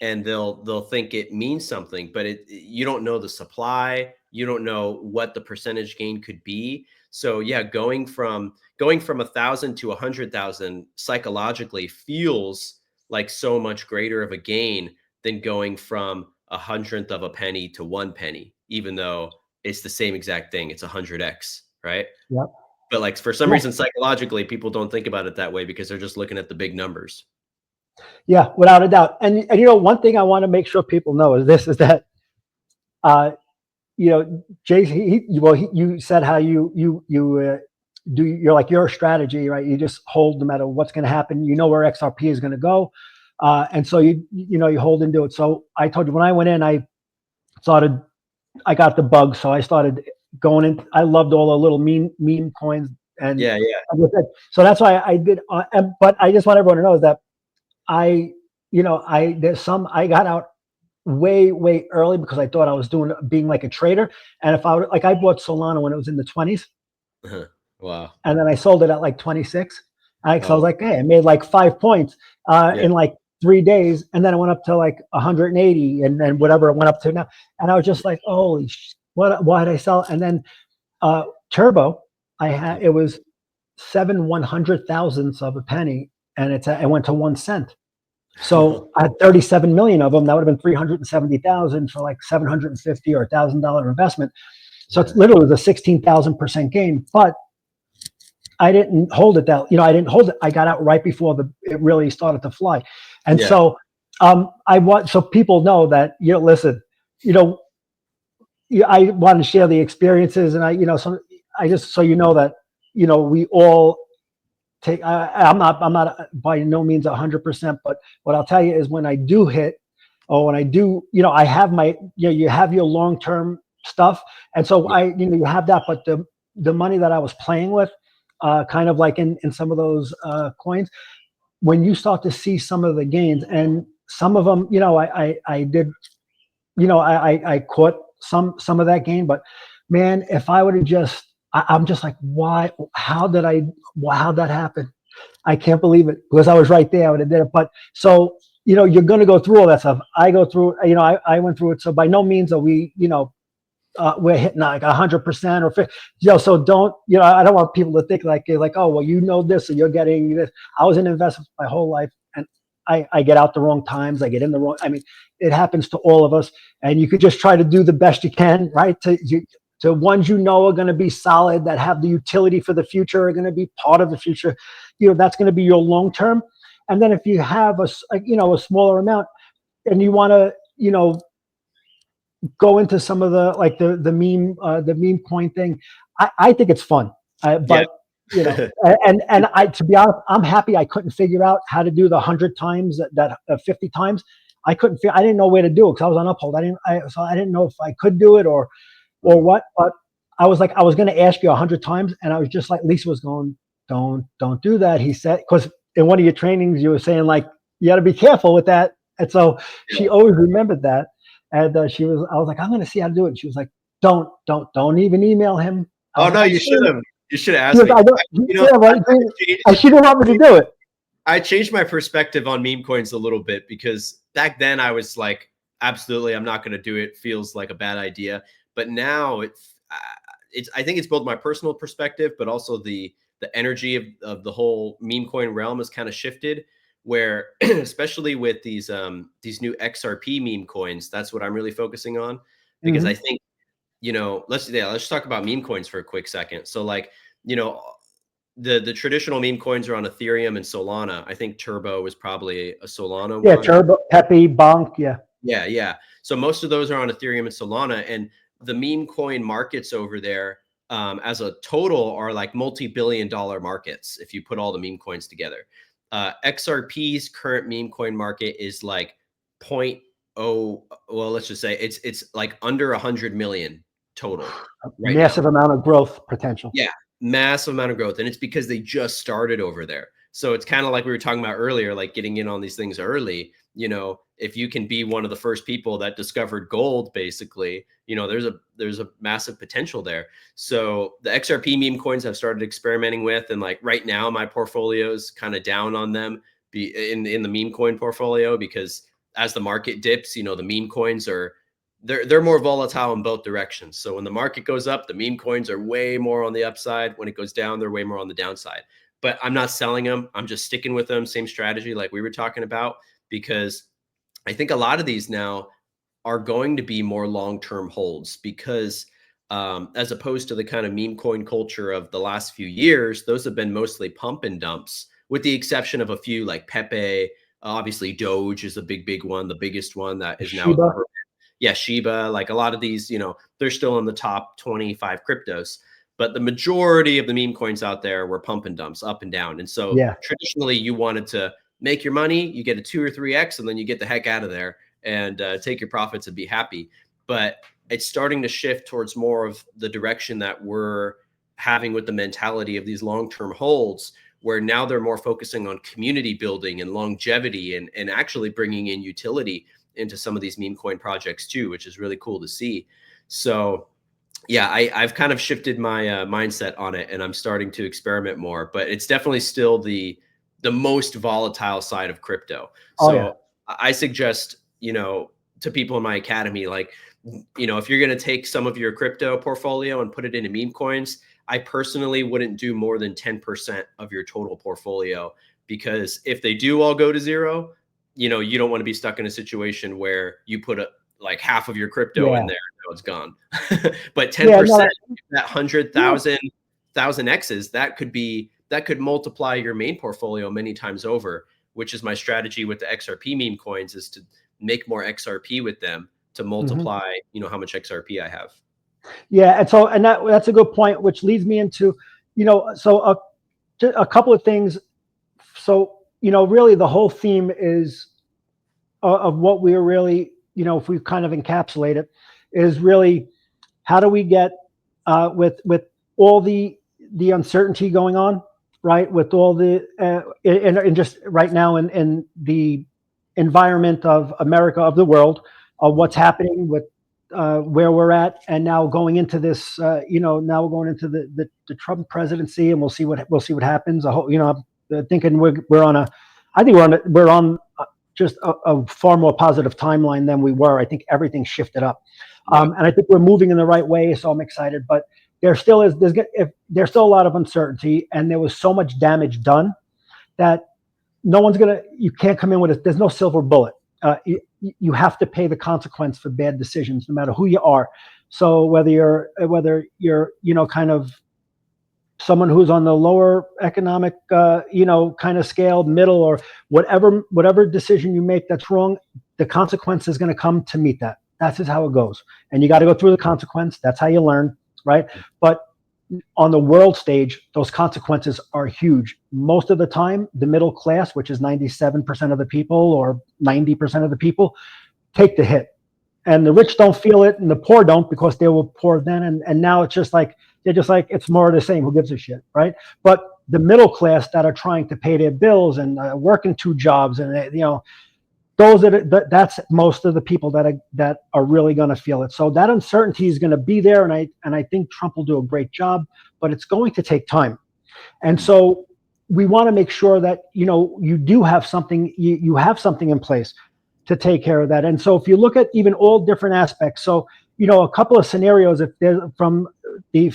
and they'll think it means something, but you don't know the supply, you don't know what the percentage gain could be. So yeah, going from 1,000 to 100,000 psychologically feels like so much greater of a gain than going from 1/100th of a penny to 1 penny, even though it's the same exact thing. It's 100x, right? Yep. But like for some reason, psychologically, people don't think about it that way because they're just looking at the big numbers. Yeah, without a doubt. And one thing I want to make sure people know is that, Jason, you said how you do your strategy, right? You just hold no matter what's going to happen. You know where XRP is going to go, and so you hold into it. So I told you when I went in, I got the bug, so I started going in. I loved all the little meme coins, and so that's why I did. But I just want everyone to know is that I got out way early because I thought I was being like a trader. And if I bought Solana when it was in the 20s. Wow. And then I sold it at like 26. So I was like, hey, I made like 5 points in like 3 days. And then it went up to like 180 and then whatever it went up to now. And I was just like, holy why did I sell? And then Turbo, it was 7/100,000th of a penny, and it went to 1 cent. So I had 37 million of them. That would have been 370,000 for like $750 or $1,000 investment. So it's literally the 16,000% gain. But I didn't hold it I didn't hold it. I got out right before it really started to fly. And so so people know that, listen, I want to share the experiences, and I just, so you know that, we all take, I'm not by no means 100%, but what I'll tell you is when I do hit, or when I do, I have my, you have your long-term stuff. And so you have that, but the money that I was playing with, kind of like in some of those coins, when you start to see some of the gains, and some of them, I did, I caught some of that gain, but man, if I would have I'm just like, why? How did how'd that happen? I can't believe it because I was right there. I would have did it. But so, you're going to go through all that stuff. I go through, I went through it. So by no means are we, we're hitting like 100% or 50, so don't, I don't want people to think like, oh, well, this, or you're getting this. I was in investments my whole life, and I get out the wrong times. I get in the wrong, I mean, it happens to all of us, and you could just try to do the best you can, right? To ones are going to be solid, that have the utility for the future, are going to be part of the future. That's going to be your long term. And then if you have a smaller amount, and you want to, go into some of the like the meme coin thing, I think it's fun. But and I, to be honest, I'm happy I couldn't figure out how to do the 100 times that 50 times. I didn't know where to do it because I was on Uphold. So I didn't know if I could do it or what. But I was going to ask you 100 times, and I was just like, Lisa was going, don't do that. He said, because in one of your trainings you were saying like you got to be careful with that, and so she always remembered that. And I was like, I'm going to see how to do it. And she was like, don't even email him. Oh no, you should have. You should have asked me. Right. She didn't want me to do it. I changed my perspective on meme coins a little bit because back then I was like, absolutely, I'm not going to do it. Feels like a bad idea. But now I think it's both my personal perspective, but also the energy of the whole meme coin realm has kind of shifted. Where especially with these new XRP meme coins, that's what I'm really focusing on, because I think, let's talk about meme coins for a quick second. So like, the traditional meme coins are on Ethereum and Solana. I think Turbo is probably a Solana one. Turbo, Pepe, Bonk, yeah. So most of those are on Ethereum and Solana, and the meme coin markets over there as a total are like multi-billion-dollar markets if you put all the meme coins together. XRP's current meme coin market is like 0.0. Well, let's just say it's like under 100 million total. Right massive now. Amount of growth potential. Yeah, massive amount of growth, and it's because they just started over there. So it's kind of like we were talking about earlier, like getting in on these things early. If you can be one of the first people that discovered gold, basically, there's a massive potential there. So the XRP meme coins I've started experimenting with, and like right now my portfolio's kind of down on them in the meme coin portfolio, because as the market dips, the meme coins they're more volatile in both directions. So when the market goes up, the meme coins are way more on the upside. When it goes down, they're way more on the downside. But I'm not selling them. I'm just sticking with them. Same strategy like we were talking about, because I think a lot of these now are going to be more long-term holds, because as opposed to the kind of meme coin culture of the last few years, those have been mostly pump and dumps, with the exception of a few like Pepe. Obviously, Doge is a big one, the biggest one that is now. Shiba, like a lot of these, they're still in the top 25 cryptos. But the majority of the meme coins out there were pump and dumps, up and down. And so traditionally you wanted to make your money, you get a 2 or 3x, and then you get the heck out of there and take your profits and be happy. But it's starting to shift towards more of the direction that we're having with the mentality of these long-term holds, where now they're more focusing on community building and longevity and actually bringing in utility into some of these meme coin projects too, which is really cool to see. So yeah, I've kind of shifted my mindset on it, and I'm starting to experiment more, but it's definitely still the most volatile side of crypto. So I suggest, to people in my academy, like, if you're going to take some of your crypto portfolio and put it into meme coins, I personally wouldn't do more than 10% of your total portfolio, because if they do all go to zero, you don't want to be stuck in a situation where you put like half of your crypto in there, and now it's gone. But 10%, that 100,000 X's, that could multiply your main portfolio many times over, which is my strategy with the XRP meme coins, is to make more XRP with them to multiply, how much XRP I have. Yeah. And so, that's a good point, which leads me into, so a couple of things. So, really the whole theme is of what we're really, if we kind of encapsulate it, is really how do we get with all the uncertainty going on, right? With all the and just right now in the environment of America, of the world, of what's happening with where we're at, and now going into this, now we're going into the Trump presidency, and we'll see what happens. I hope, I'm thinking we're on a, I think we're on just a far more positive timeline than we were. I think everything shifted up, and I think we're moving in the right way. So I'm excited, but there's still a lot of uncertainty, and there was so much damage done that you can't come in with it. There's no silver bullet. You have to pay the consequence for bad decisions, no matter who you are. So whether you're kind of someone who's on the lower economic kind of scale, middle, or whatever decision you make that's wrong, the consequence is going to come to meet that. That's just how it goes, and you got to go through the consequence. That's how you learn, right? But on the world stage, those consequences are huge. Most of the time, the middle class, which is 97% of the people or 90% of the people, take the hit. And the rich don't feel it, and the poor don't, because they were poor then. And now it's just like, it's more of the same. Who gives a shit, right? But the middle class that are trying to pay their bills and working 2 jobs, and that's most of the people that are really going to feel it. So that uncertainty is going to be there, and I think Trump will do a great job, but it's going to take time. And so we want to make sure that you do have something, you have something in place to take care of that. And so if you look at even all different aspects, so a couple of scenarios, if there's from the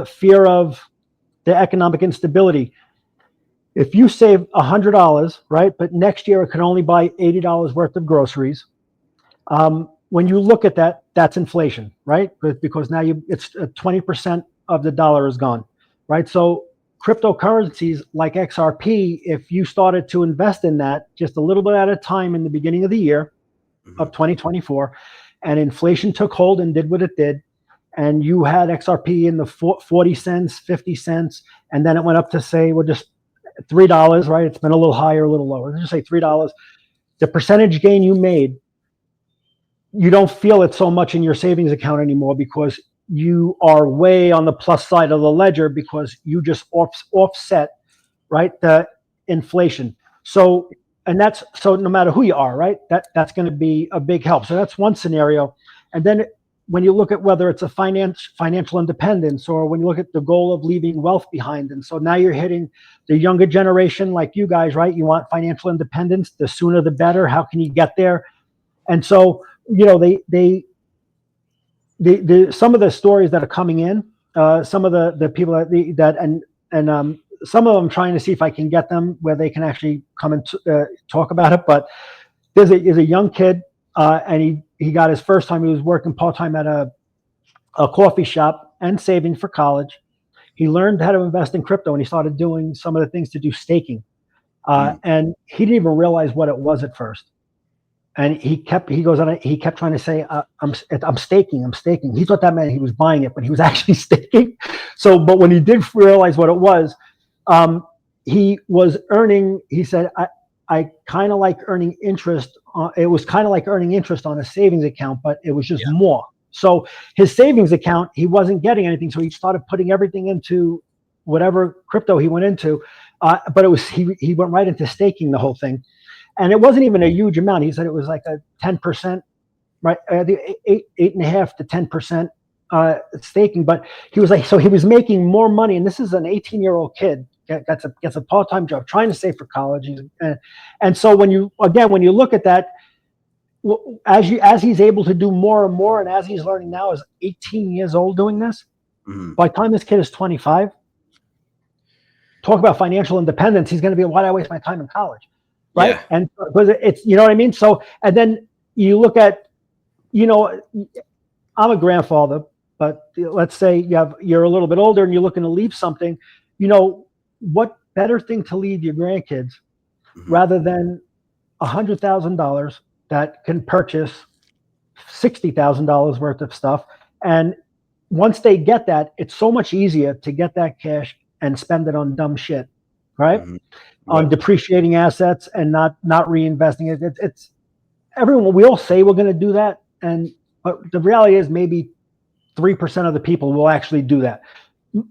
fear of the economic instability. If you save $100, right, but next year it can only buy $80 worth of groceries, when you look at that, that's inflation, right? Because now it's 20% of the dollar is gone, right? So cryptocurrencies like XRP, if you started to invest in that just a little bit at a time in the beginning of the year of 2024, and inflation took hold and did what it did, and you had XRP in the 40 cents, 50 cents, and then it went up to, say, we're just $3, right? It's been a little higher, a little lower. Let's just say $3. The percentage gain you made, you don't feel it so much in your savings account anymore, because you are way on the plus side of the ledger, because you just offset, right, the inflation. So no matter who you are, right, that's going to be a big help. So that's one scenario. And then when you look at whether it's a financial independence, or when you look at the goal of leaving wealth behind, and so now you're hitting the younger generation like you guys, right? You want financial independence. The sooner the better. How can you get there? And so they some of the stories that are coming in, some of the people and some of them trying to see if I can get them where they can actually come and talk about it. But there's a young kid, and he got his first time. He was working part-time at a coffee shop and saving for college. He learned how to invest in crypto, and he started doing some of the things to do staking. And he didn't even realize what it was at first. And he kept trying to say, I'm staking. He thought that meant he was buying it, but he was actually staking. So, but when he did realize what it was, he was earning, he said, I kind of like earning interest. It was kind of like earning interest on a savings account, but it was just more. So his savings account, he wasn't getting anything. So he started putting everything into whatever crypto he went into. But he went right into staking the whole thing. And it wasn't even a huge amount. He said it was like a 10%, right? 8.5 to 10% staking. But he was like, so he was making more money. And this is an 18-year-old kid. Gets a part-time job trying to save for college. And so when you look at that, as he's able to do more and more, and as he's learning now, is 18 years old doing this, by the time this kid is 25, talk about financial independence, he's going to be, why did I waste my time in college? Right. Yeah. And because it's, you know what I mean? So, and then you look at, I'm a grandfather, but let's say you're a little bit older and you're looking to leave something, what better thing to leave your grandkids rather than $100,000 that can purchase $60,000 worth of stuff. And once they get that, it's so much easier to get that cash and spend it on dumb shit, right? On depreciating assets and not reinvesting it. It's everyone. We all say we're going to do that, but the reality is maybe 3% of the people will actually do that.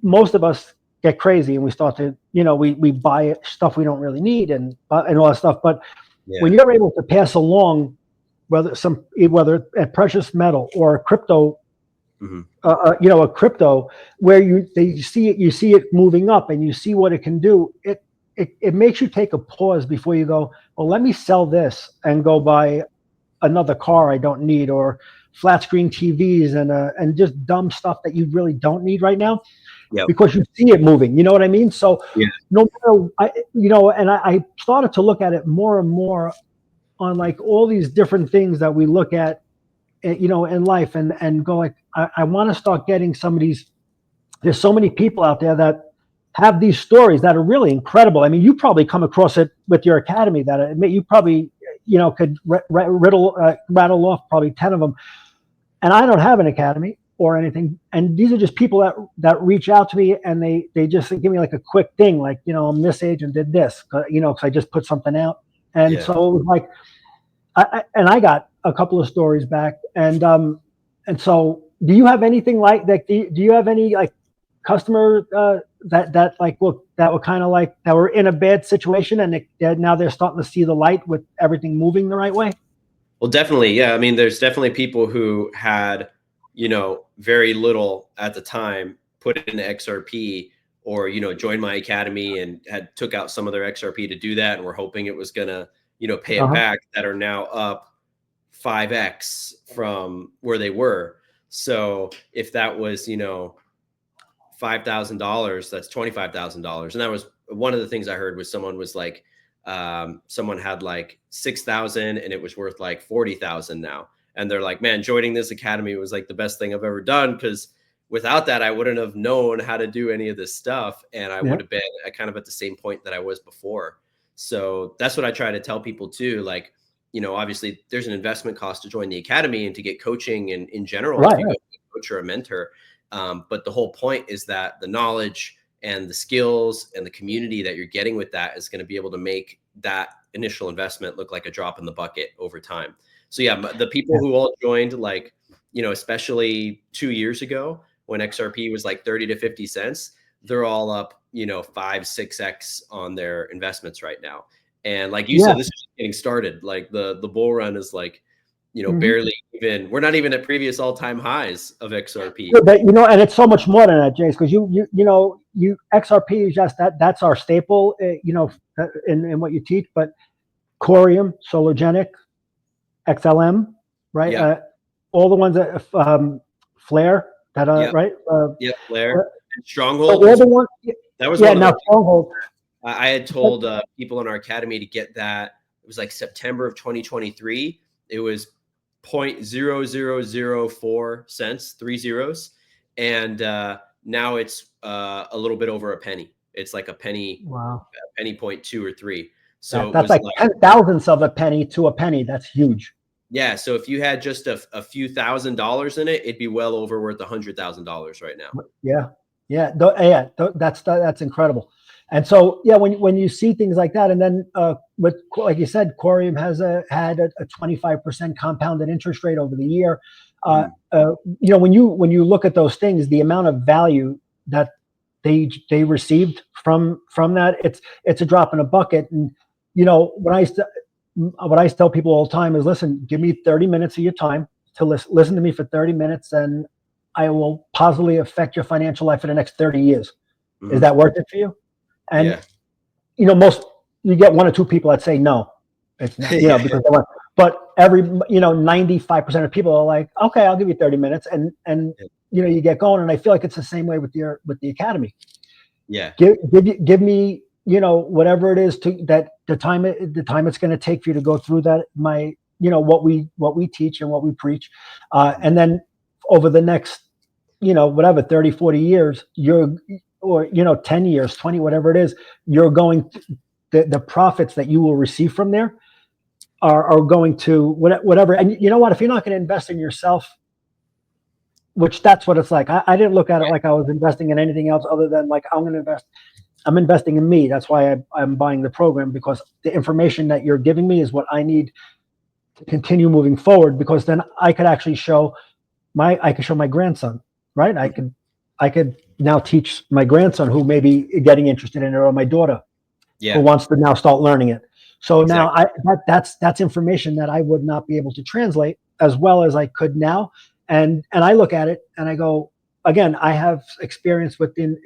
Most of us get crazy and we start to, we buy stuff we don't really need and all that stuff. But when you're able to pass along whether a precious metal or a crypto, Mhm. a crypto where you see it moving up and you see what it can do. It makes you take a pause before you go, well, let me sell this and go buy another car I don't need, or flat screen TVs and just dumb stuff that you really don't need right now, Yep. because you see it moving. You know what I mean? So Yeah. no matter, and I started to look at it more and more on like all these different things that we look at, in life, and go like, I want to start getting some of these. There's so many people out there that have these stories that are really incredible. I mean, you probably come across it with your academy that you probably, could rattle off probably 10 of them. And I don't have an academy or anything. And these are just people that reach out to me, and they just give me like a quick thing, like, I'm this age and did this, because I just put something out. And Yeah. so it was like, I got a couple of stories back. And so do you have anything like that? Do you have any like customer that like, look, that were kind of like, that were in a bad situation, and now they're starting to see the light with everything moving the right way? Well, definitely. Yeah. I mean, there's definitely people who had, very little at the time, put in XRP, or, joined my academy and took out some of their XRP to do that, and were hoping it was going to, pay it back, that are now up 5x from where they were. So if that was, $5,000, that's $25,000. And that was one of the things I heard was someone was like, someone had like 6,000 and it was worth like 40,000 now. And they're like, man, joining this academy was like the best thing I've ever done, because without that, I wouldn't have known how to do any of this stuff. And I would have been kind of at the same point that I was before. So that's what I try to tell people too. Like, obviously there's an investment cost to join the academy and to get coaching and in general, if you go to a coach or a mentor. But the whole point is that the knowledge and the skills and the community that you're getting with that is going to be able to make that initial investment look like a drop in the bucket over time. So yeah, the people who all joined, like, especially 2 years ago when XRP was like 30 to 50 cents, they're all up, 5, 6x on their investments right now. And like you said, this is just getting started. Like the bull run is like, barely even, we're not even at previous all-time highs of XRP. But, and it's so much more than that, Jace, because XRP is just that's our staple, in what you teach. But Corium, Solargenic, XLM, right? Yeah. All the ones that Flare, that right? Flare, Stronghold. So all the ones, that was now Stronghold. I had told people in our academy to get that. It was like September of 2023. It was 0.0004 cents, 3 zeros. And now it's a little bit over a penny. It's like a penny, wow, a penny 0.2 or 3. So that's like 10,000ths of a penny to a penny. That's huge. Yeah. So if you had just a few $1,000s in it, it'd be well over worth $100,000 right now. Yeah. That's incredible. And so, when you see things like that, and then with, like you said, Corium has had a 25% compounded interest rate over the year. When you look at those things, the amount of value that they received from that, it's a drop in a bucket. And what I tell people all the time is, listen, give me 30 minutes of your time to listen to me for 30 minutes, and I will positively affect your financial life for the next 30 years. Is that worth it for you? And you get 1 or 2 people that say no. It's not, because they want, but every 95% of people are like, okay, I'll give you 30 minutes, and you get going. And I feel like it's the same way with the academy. Yeah. Give me whatever it is the time it's going to take for you to go through that, what we teach and what we preach, and then over the next 30, 40 years, or 10 years, 20, whatever it is, you're going the profits that you will receive from there are going to whatever. And you know what, if you're not going to invest in yourself, which that's what it's like. I didn't look at it like I was investing in anything else other than like, I'm investing in me. That's why I'm buying the program, because the information that you're giving me is what I need to continue moving forward, because then I could actually show my grandson, right? I could now teach my grandson who may be getting interested in it, or my daughter who wants to now start learning it. So now Exactly. that's information that I would not be able to translate as well as I could now. And I look at it and I go, again, I have experience within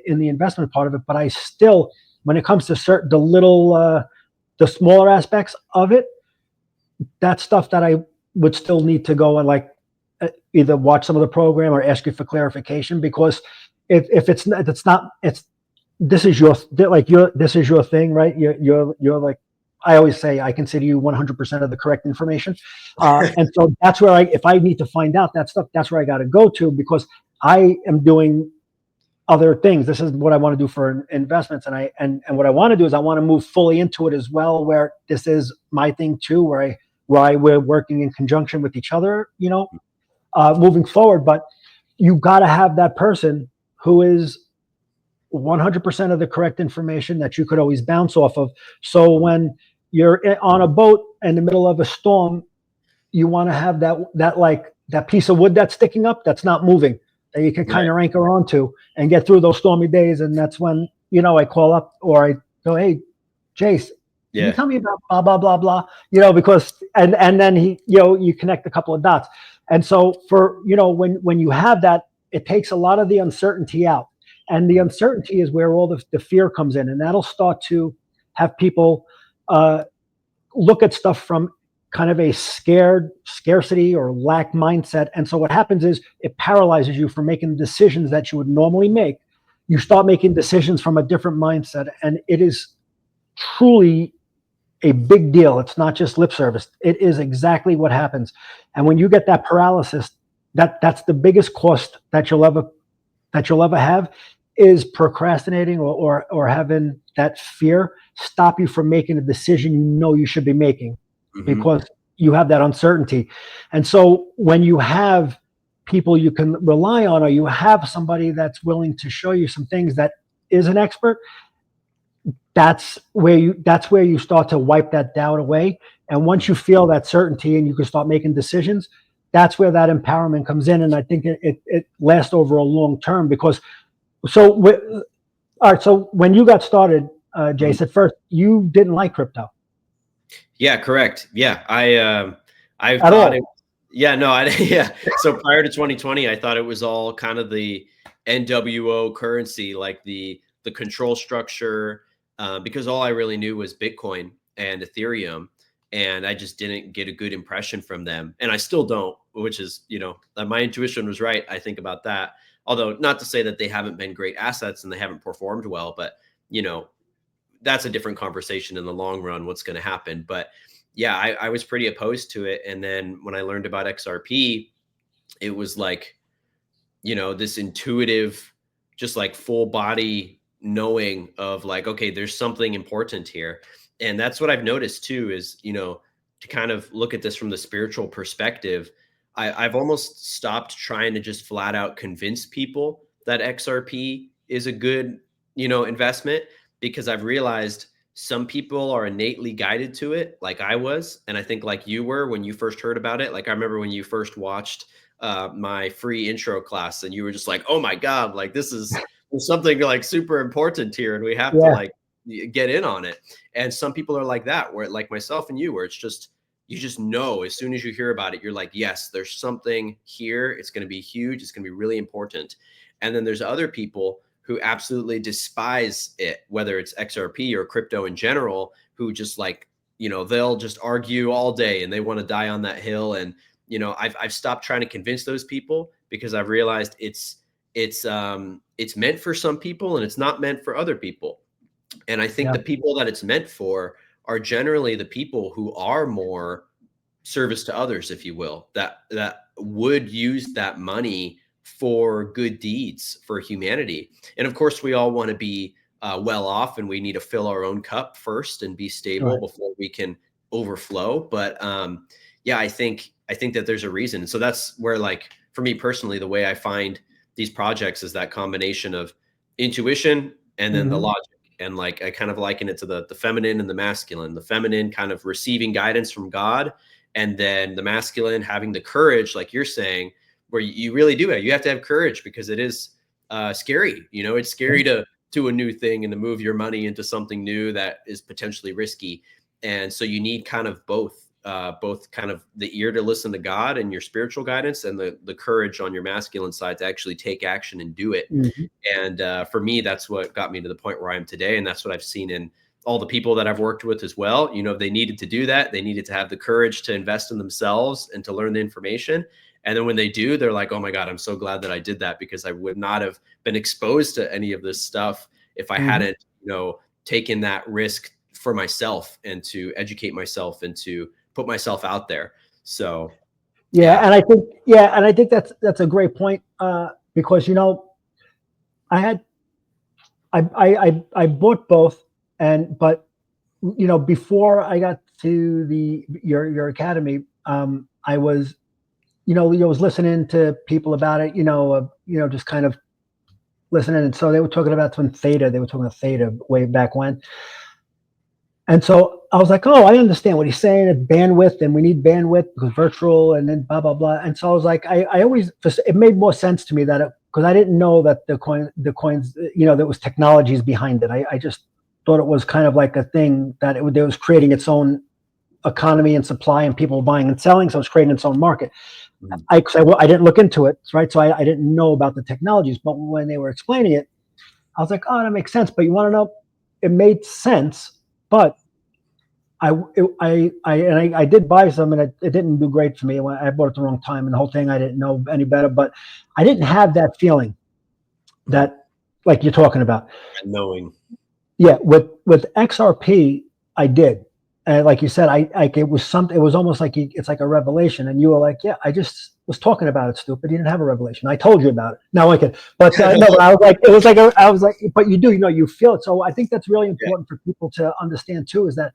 in the investment part of it, but I still, when it comes to certain the smaller aspects of it, that's stuff that I would still need to go and like either watch some of the program or ask you for clarification, because if it's this is your this is your thing, right? You're like, I always say I consider you 100% of the correct information, and so that's where if I need to find out that stuff, that's where I got to go to, because I am doing other things. This is what I want to do for investments, and what I want to do is I want to move fully into it as well, where this is my thing too, we're working in conjunction with each other, moving forward. But you got to have that person who is 100% of the correct information that you could always bounce off of. So when you're on a boat in the middle of a storm, you want to have that piece of wood that's sticking up, that's not moving, that you can kind Right. of anchor onto and get through those stormy days. And that's when, I call up or I go, hey, Jace, can you Yeah. tell me about blah, blah, blah, blah, because, and then you connect a couple of dots. And so when you have that, it takes a lot of the uncertainty out. And the uncertainty is where all the fear comes in. And that'll start to have people look at stuff from kind of a scarcity or lack mindset. And so what happens is it paralyzes you from making decisions that you would normally make. You start making decisions from a different mindset. And it is truly a big deal. It's not just lip service. It is exactly what happens. And when you get that paralysis, that's the biggest cost that you'll ever have, is procrastinating or having that fear stop you from making a decision you should be making, Hmm. because you have that uncertainty. And so when you have people you can rely on, or you have somebody that's willing to show you some things that is an expert, that's where you start to wipe that doubt away. And once you feel that certainty and you can start making decisions, that's where that empowerment comes in. And I think it lasts over a long term, because all right. So when you got started, Jace, at first you didn't like crypto Yeah, correct. Yeah, I at thought it. all. Yeah, no, I yeah. So prior to 2020, I thought it was all kind of the NWO currency, like the control structure, because all I really knew was Bitcoin and Ethereum, and I just didn't get a good impression from them, and I still don't. Which is, my intuition was right. I think about that. Although not to say that they haven't been great assets and they haven't performed well, but you know, that's a different conversation in the long run, what's going to happen. But yeah, I was pretty opposed to it. And then when I learned about XRP, it was like, this intuitive, just like full body knowing of like, okay, there's something important here. And that's what I've noticed too, is, to kind of look at this from the spiritual perspective. I've almost stopped trying to just flat out convince people that XRP is a good, investment, because I've realized some people are innately guided to it, like I was. And I think like you were when you first heard about it. Like I remember when you first watched my free intro class, and you were just like, oh my God, like there's something like super important here and we have to Yeah. like get in on it. And some people are like that, where like myself and you, where it's just, you just know, as soon as you hear about it, you're like, yes, there's something here. It's going to be huge. It's going to be really important. And then there's other people who absolutely despise it, whether it's XRP or crypto in general, who just like, they'll just argue all day and they want to die on that hill. And I've stopped trying to convince those people, because I've realized it's meant for some people and it's not meant for other people. And I think Yeah. the people that it's meant for are generally the people who are more service to others, if you will, that would use that money for good deeds for humanity. And of course, we all want to be well off, and we need to fill our own cup first and be stable Right. before we can overflow. But yeah, I think that there's a reason. So that's where, like, for me personally, the way I find these projects is that combination of intuition and then the Hmm. logic. And like I kind of liken it to the feminine and the masculine. The feminine kind of receiving guidance from God, and then the masculine having the courage, like you're saying, where you really do it. You have to have courage, because it is scary. It's scary to do a new thing and to move your money into something new that is potentially risky. And so you need kind of both kind of the ear to listen to God and your spiritual guidance, and the courage on your masculine side to actually take action and do it. Mhm. And for me, that's what got me to the point where I am today. And that's what I've seen in all the people that I've worked with as well. You know, they needed to do that. They needed to have the courage to invest in themselves and to learn the information. And then when they do, they're like, oh my God, I'm so glad that I did that, because I would not have been exposed to any of this stuff if I Mhm. hadn't, taken that risk for myself and to educate myself and to put myself out there. So, Yeah, yeah. and I think that's a great point, because I had I bought both, but before I got to your academy, I was I was listening to people about it, just kind of listening, and so they were talking about some theta. They were talking about theta way back when, and so I was like, oh, I understand what he's saying. It's bandwidth, and we need bandwidth because virtual, and then blah blah blah. And so I was like, I always it made more sense to me that because I didn't know that the coins, there was technologies behind it. I just thought it was kind of like a thing that it was creating its own economy and supply, and people buying and selling, so it's creating its own market. Mhm. I didn't look into it, right? So I didn't know about the technologies, but when they were explaining it, I was like, oh, that makes sense. But you want to know, it made sense, but I did buy some, and it didn't do great for me. I bought it the wrong time, and the whole thing, I didn't know any better. But I didn't have that feeling Mhm. that, like you're talking about. And knowing. Yeah, with XRP, I did, and like you said, it was something. It was almost like it's like a revelation, and you were like, yeah, I just was talking about it, stupid. You didn't have a revelation. I told you about it. Now I can, but no, but I was like, I was like, but you do, you feel it. So I think that's really Yeah. important for people to understand too, is that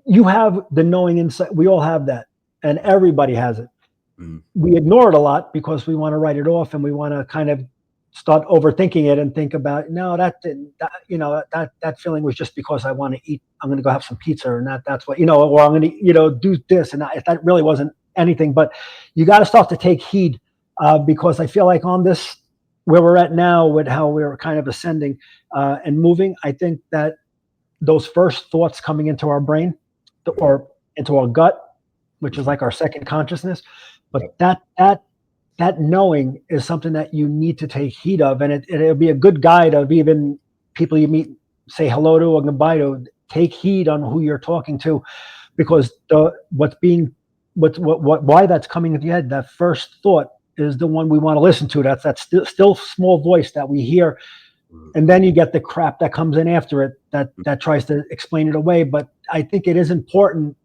you have the knowing insight. We all have that, and everybody has it. Mhm. We ignore it a lot because we want to write it off, and we want to kind of start overthinking it and think about, no, that didn't, that feeling was just because I want to eat. I'm going to go have some pizza, and that's what, or I'm going to do this, and that really wasn't anything. But you got to start to take heed, because I feel like on this, where we're at now with how we're kind of ascending and moving, I think that those first thoughts coming into our brain or into our gut, which is Mhm. like our second consciousness, but Yep. that knowing is something that you need to take heed of, and it'll be a good guide of even people you meet, say hello to or goodbye to. Take heed on who you're talking to, Mhm. because why that's coming into your head. That first thought is the one we want to listen to. That's that still small voice that we hear, Mhm. and then you get the crap that comes in after it that tries to explain it away. But I think it is important,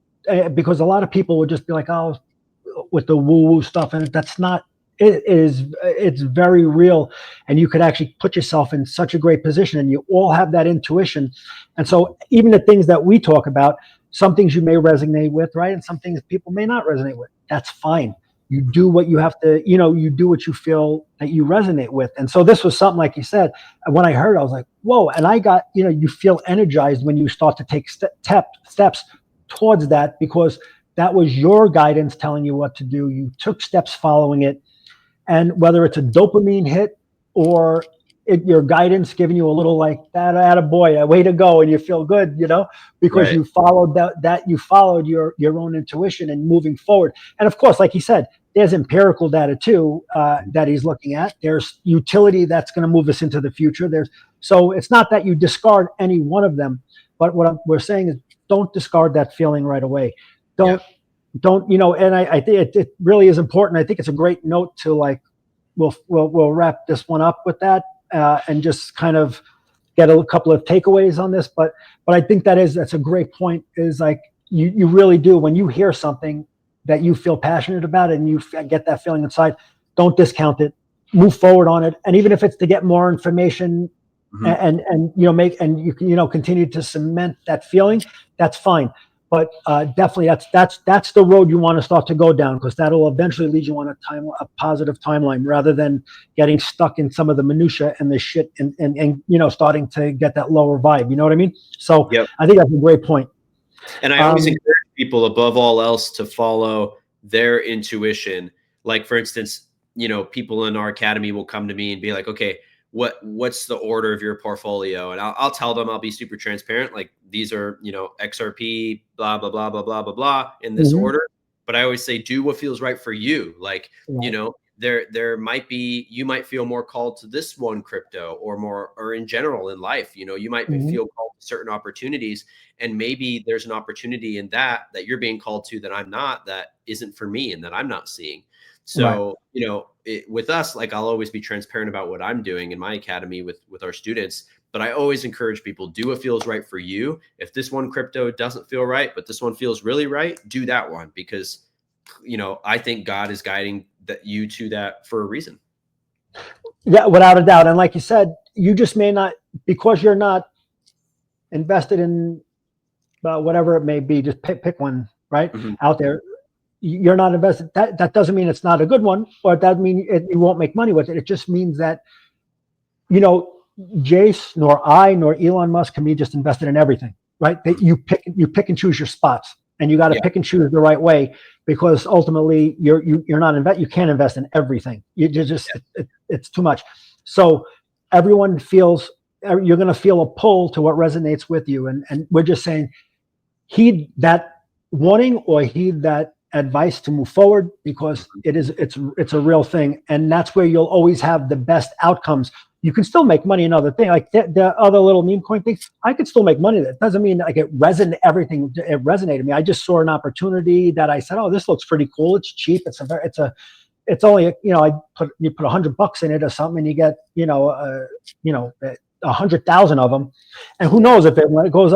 because a lot of people would just be like, oh, with the woo woo stuff, and that's not. It's very real, and you could actually put yourself in such a great position, and you all have that intuition. And so even the things that we talk about, some things you may resonate with, right, and some things people may not resonate with. That's fine. You do what you have to, you do what you feel that you resonate with. And so this was something, like you said, when I heard, I was like, whoa. And I got, you feel energized when you start to take steps towards that, because that was your guidance telling you what to do. You took steps following it. And whether it's a dopamine hit or your guidance giving you a little like that, attaboy, way to go, and you feel good, because Right. you followed that you followed your own intuition and moving forward. And of course, like he said, there's empirical data too, that he's looking at. There's utility that's going to move us into the future. So it's not that you discard any one of them, but what we're saying is, don't discard that feeling right away. Yeah. Don't and I think it really is important. I think it's a great note to, like, we'll wrap this one up with that, and just kind of get a couple of takeaways on this. But I think that's a great point, is like, you really do, when you hear something that you feel passionate about and you get that feeling inside, don't discount it, move forward on it. And even if it's to get more information, Mhm. and make, and you can, continue to cement that feeling, that's fine. But definitely, that's the road you want to start to go down, because that'll eventually lead you on a positive timeline, rather than getting stuck in some of the minutia and the shit, and starting to get that lower vibe. You know what I mean? So Yep. I think that's a great point. And I always Um, encourage people above all else to follow their intuition. Like, for instance, people in our academy will come to me and be like, okay, what's the order of your portfolio? And I'll tell them, I'll be super transparent. Like, these are, XRP, blah, blah, blah, blah, blah, blah, blah, in this Mhm. order. But I always say, do what feels right for you. Like, Right. there might be, you might feel more called to this one crypto, or in general in life, you might Mhm. feel called to certain opportunities, and maybe there's an opportunity in that you're being called to that I'm not, that isn't for me and that I'm not seeing. Right. So, with us, like, I'll always be transparent about what I'm doing in my academy with our students, but I always encourage people, do what feels right for you. If this one crypto doesn't feel right, but this one feels really right, do that one, because I think God is guiding you to that for a reason. Yeah, without a doubt. And like you said, you just may not, because you're not invested in whatever it may be, just pick one, right? Mhm. Out there. You're not invested. That doesn't mean it's not a good one, or it doesn't mean you won't make money with it. It just means that, you know, Jace, nor I, nor Elon Musk can be just invested in everything, right? That you pick and choose your spots, and you got to Yeah. pick and choose the right way, because ultimately you're not you can't invest in everything. You're just it's too much. So everyone feels, you're going to feel a pull to what resonates with you, and we're just saying, heed that warning or heed that advice to move forward, because it's a real thing, and that's where you'll always have the best outcomes. You can still make money in other things, like the other little meme coin things. I could still make money. That doesn't mean like it resonated me. I just saw an opportunity that I said, oh, this looks pretty cool. It's cheap. It's only, you put $100 in it or something, and you get, 100,000 of them, and who knows, when it goes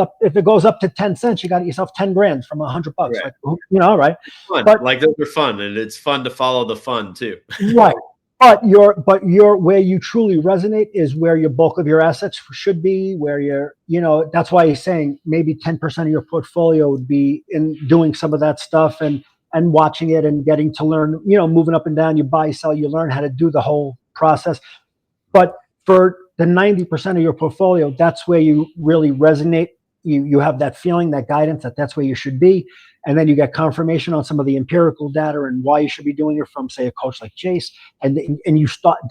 up to 10 cents, you got yourself 10 grand from $100. Right. Like, right? Fun. But Like, those are fun, and it's fun to follow the fun too. right. But your where you truly resonate is where your bulk of your assets should be, where that's why he's saying maybe 10% of your portfolio would be in doing some of that stuff, and watching it and getting to learn, moving up and down, you buy, sell, you learn how to do the whole process. But for the 90% of your portfolio, that's where you really resonate. You have that feeling, that guidance, that's where you should be. And then you get confirmation on some of the empirical data and why you should be doing it from, say, a coach like Jace. And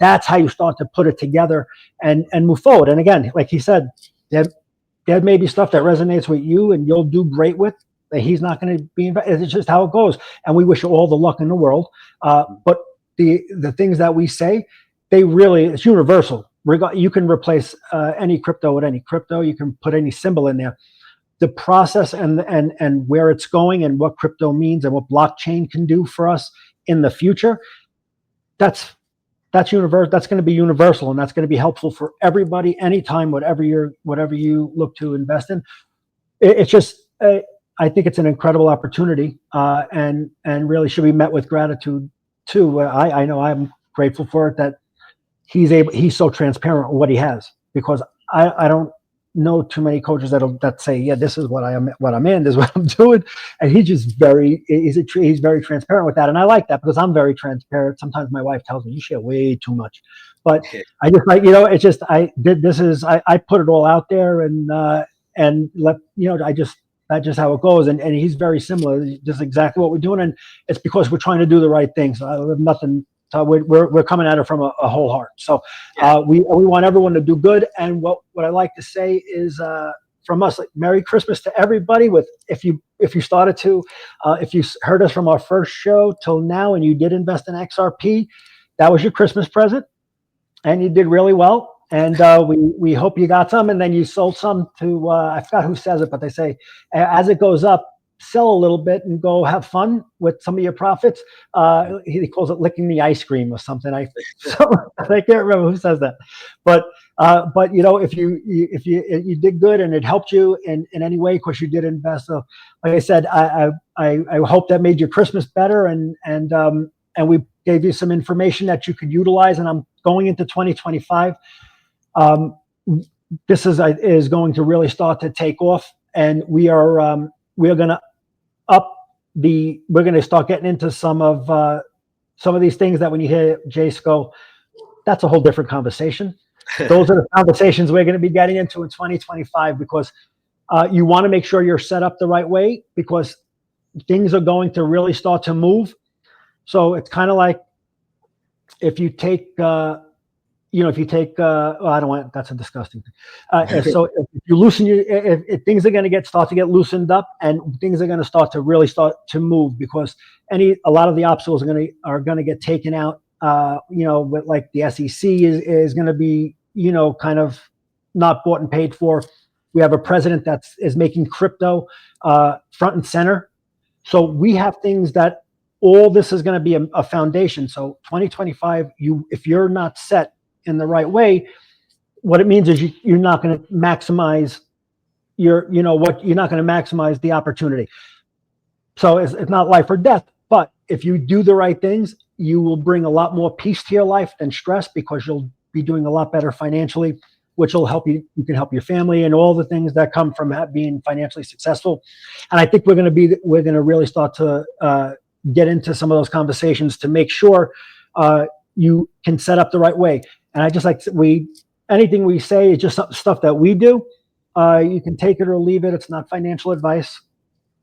that's how you start to put it together and move forward. And again, like he said, there may be stuff that resonates with you and you'll do great with, that he's not going to be. It's just how it goes. And we wish you all the luck in the world. But the things that we say, it's universal. You can replace any crypto with any crypto. You can put any symbol in there. The process and where it's going and what crypto means and what blockchain can do for us in the future, that's universal. That's going to be universal, and that's going to be helpful for everybody, anytime, whatever you look to invest in. It's just, I think it's an incredible opportunity, and really should be met with gratitude too. I know I'm grateful for it, that he's so transparent with what he has, because I don't know too many coaches that say, yeah, this is what I'm in, this is what I'm doing. And he's very transparent with that. And I like that, because I'm very transparent. Sometimes my wife tells me, you share way too much, but I just like, it's just, I put it all out there, and let, that's just how it goes. And he's very similar, just exactly what we're doing. And it's because we're trying to do the right thing. So I have nothing. So we're coming at it from a whole heart. So we want everyone to do good. And what I like to say is, from us, like, Merry Christmas to everybody. If you started to, if you heard us from our first show till now and you did invest in XRP, that was your Christmas present, and you did really well. And we hope you got some, and then you sold some to, I forgot who says it, but they say, as it goes up, sell a little bit and go have fun with some of your profits. He calls it licking the ice cream or something. I can't remember who says that, but if you did good and it helped you in any way, of course you did invest. So like I said, I hope that made your Christmas better, and we gave you some information that you could utilize. And I'm going into 2025. This is going to really start to take off, and we are going to we're going to start getting into some of these things that when you hear Jace go, that's a whole different conversation. Those are the conversations we're going to be getting into in 2025, because you want to make sure you're set up the right way, because things are going to really start to move. So it's kind of like, if you take if you take, well, I don't want, that's a disgusting thing. So if you loosen if things are going to start to get loosened up, and things are going to start to move, because a lot of the obstacles are going to get taken out. With like the SEC is going to be, kind of not bought and paid for. We have a president is making crypto front and center. So we have things that all this is going to be a foundation. So 2025, if you're not set in the right way, what it means is you're not going to maximize you're not going to maximize the opportunity. So it's not life or death, but if you do the right things, you will bring a lot more peace to your life than stress, because you'll be doing a lot better financially, which will help you. You can help your family and all the things that come from being financially successful. And I think we're going to really start to get into some of those conversations to make sure you can set up the right way. And I just anything we say is just stuff that we do. You can take it or leave it. It's not financial advice,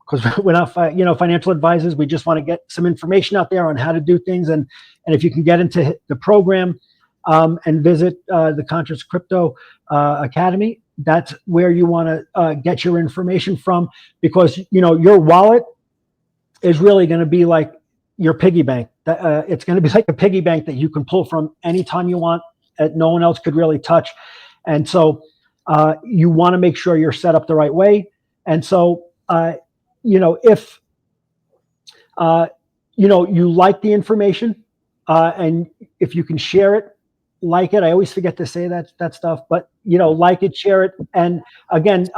because we're not, financial advisors. We just want to get some information out there on how to do things. And if you can get into the program and visit the Conscious Crypto Academy, that's where you want to get your information from, because, your wallet is really going to be like your piggy bank. It's going to be like a piggy bank that you can pull from anytime you want, that no one else could really touch. And so you want to make sure you're set up the right way. And so, if, you like the information and if you can share it, like it. I always forget to say that stuff, but, like it, share it. And again,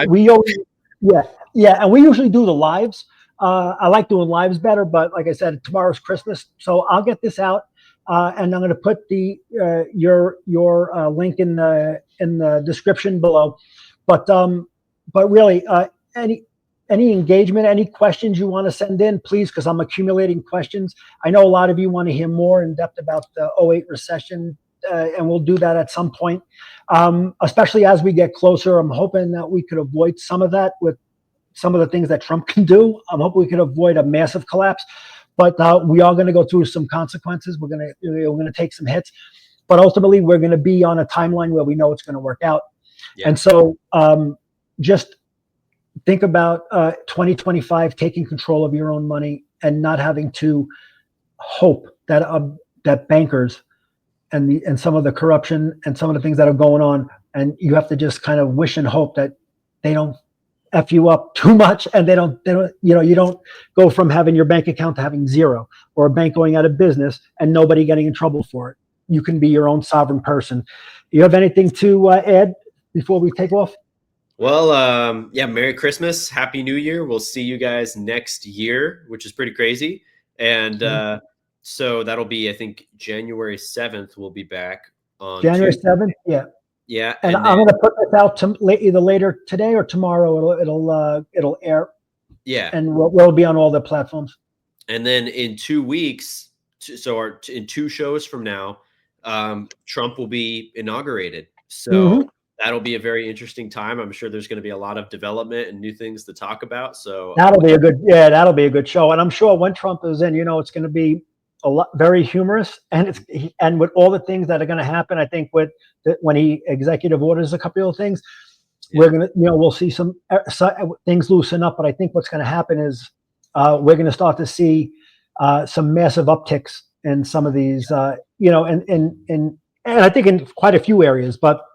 we always, and we usually do the lives. I like doing lives better, but like I said, tomorrow's Christmas, so I'll get this out. And I'm going to put your link in the description below. But really, any engagement, any questions you want to send in, please, because I'm accumulating questions. I know a lot of you want to hear more in depth about the 2008 recession, and we'll do that at some point. Especially as we get closer, I'm hoping that we could avoid some of that with some of the things that Trump can do. I'm hoping we could avoid a massive collapse. But we are going to go through some consequences. We're going to take some hits, but ultimately we're going to be on a timeline where we know it's going to work out. Yeah. And so just think about 2025 taking control of your own money and not having to hope that bankers and some of the corruption and some of the things that are going on, and you have to just kind of wish and hope that they don't F you up too much, and they don't, you don't go from having your bank account to having zero, or a bank going out of business and nobody getting in trouble for it. You can be your own sovereign person. You have anything to add before we take off? Well, Merry Christmas, Happy New Year. We'll see you guys next year, which is pretty crazy. And so that'll be, I think, January 7th. We'll be back on January 7th. Yeah. Yeah, and I'm going to put this out either later today or tomorrow. It'll air. Yeah, and we'll be on all the platforms. And then in 2 weeks, in 2 shows from now, Trump will be inaugurated. So that'll be a very interesting time. I'm sure there's going to be a lot of development and new things to talk about. So that'll be a good show. And I'm sure when Trump is in, it's going to be very humorous, and with all the things that are going to happen, I think when he executive orders a couple of things, we're going to, we'll see some things loosen up. But I think what's going to happen is we're going to start to see some massive upticks in some of these, and I think in quite a few areas, but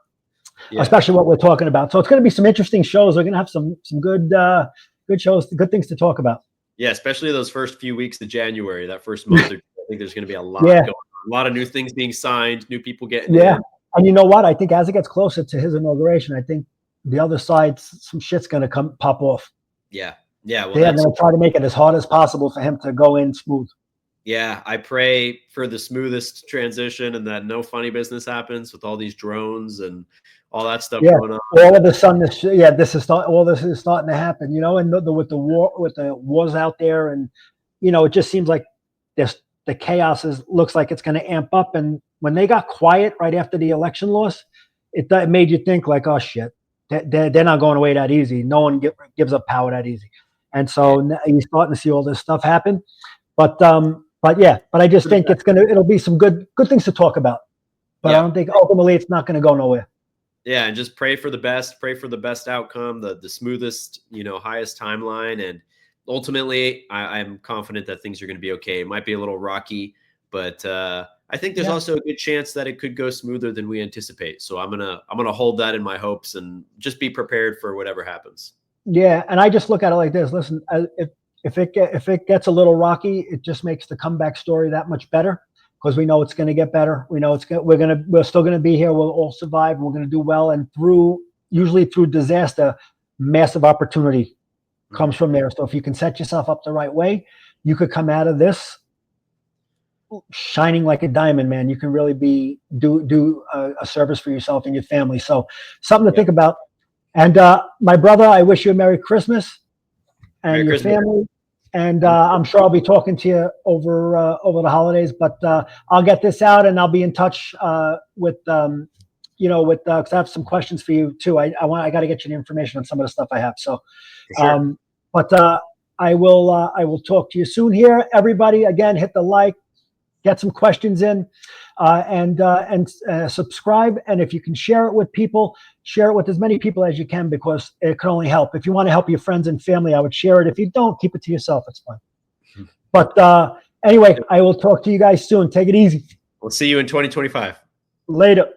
especially what we're talking about. So it's going to be some interesting shows. We're going to have some good shows, good things to talk about. Yeah, especially those first few weeks of January, that first month or two, I think there's going to be a lot going on. A lot of new things being signed, new people getting in. And you know what? I think as it gets closer to his inauguration, I think the other side, some shit's going to pop off. Yeah. Well, they're going to try to make it as hard as possible for him to go in smooth. Yeah, I pray for the smoothest transition and that no funny business happens with all these drones and all that stuff going on. All of a sudden, this is starting to happen, and with the wars out there, and it just seems like the chaos looks like it's going to amp up. And when they got quiet right after the election loss, it made you think like, oh shit, they're not going away that easy. No one gives up power that easy. And so you're starting to see all this stuff happen. But I just think it'll be some good things to talk about. But I don't think ultimately it's not going to go nowhere. Yeah, and just pray for the best. Pray for the best outcome, the smoothest, highest timeline, and ultimately, I'm confident that things are going to be okay. It might be a little rocky, but I think there's also a good chance that it could go smoother than we anticipate. So I'm gonna hold that in my hopes and just be prepared for whatever happens. Yeah, and I just look at it like this. Listen, if it gets a little rocky, it just makes the comeback story that much better, because we know it's going to get better. We know we're still going to be here. We'll all survive. We're going to do well. And usually through disaster, massive opportunity comes from there. So if you can set yourself up the right way, you could come out of this shining like a diamond, man. You can really do a service for yourself and your family. So something to think about. And my brother, I wish you a Merry Christmas and Merry your Christmas. family. And I'm sure I'll be talking to you over the holidays. But I'll get this out and I'll be in touch with because I have some questions for you too. I got to get you the information on some of the stuff I have. So, Sure. I will talk to you soon here. Everybody, again, hit the like, get some questions in, and subscribe. And if you can share it with people, share it with as many people as you can, because it can only help. If you want to help your friends and family, I would share it. If you don't, keep it to yourself. It's fine. But anyway, I will talk to you guys soon. Take it easy. We'll see you in 2025. Later.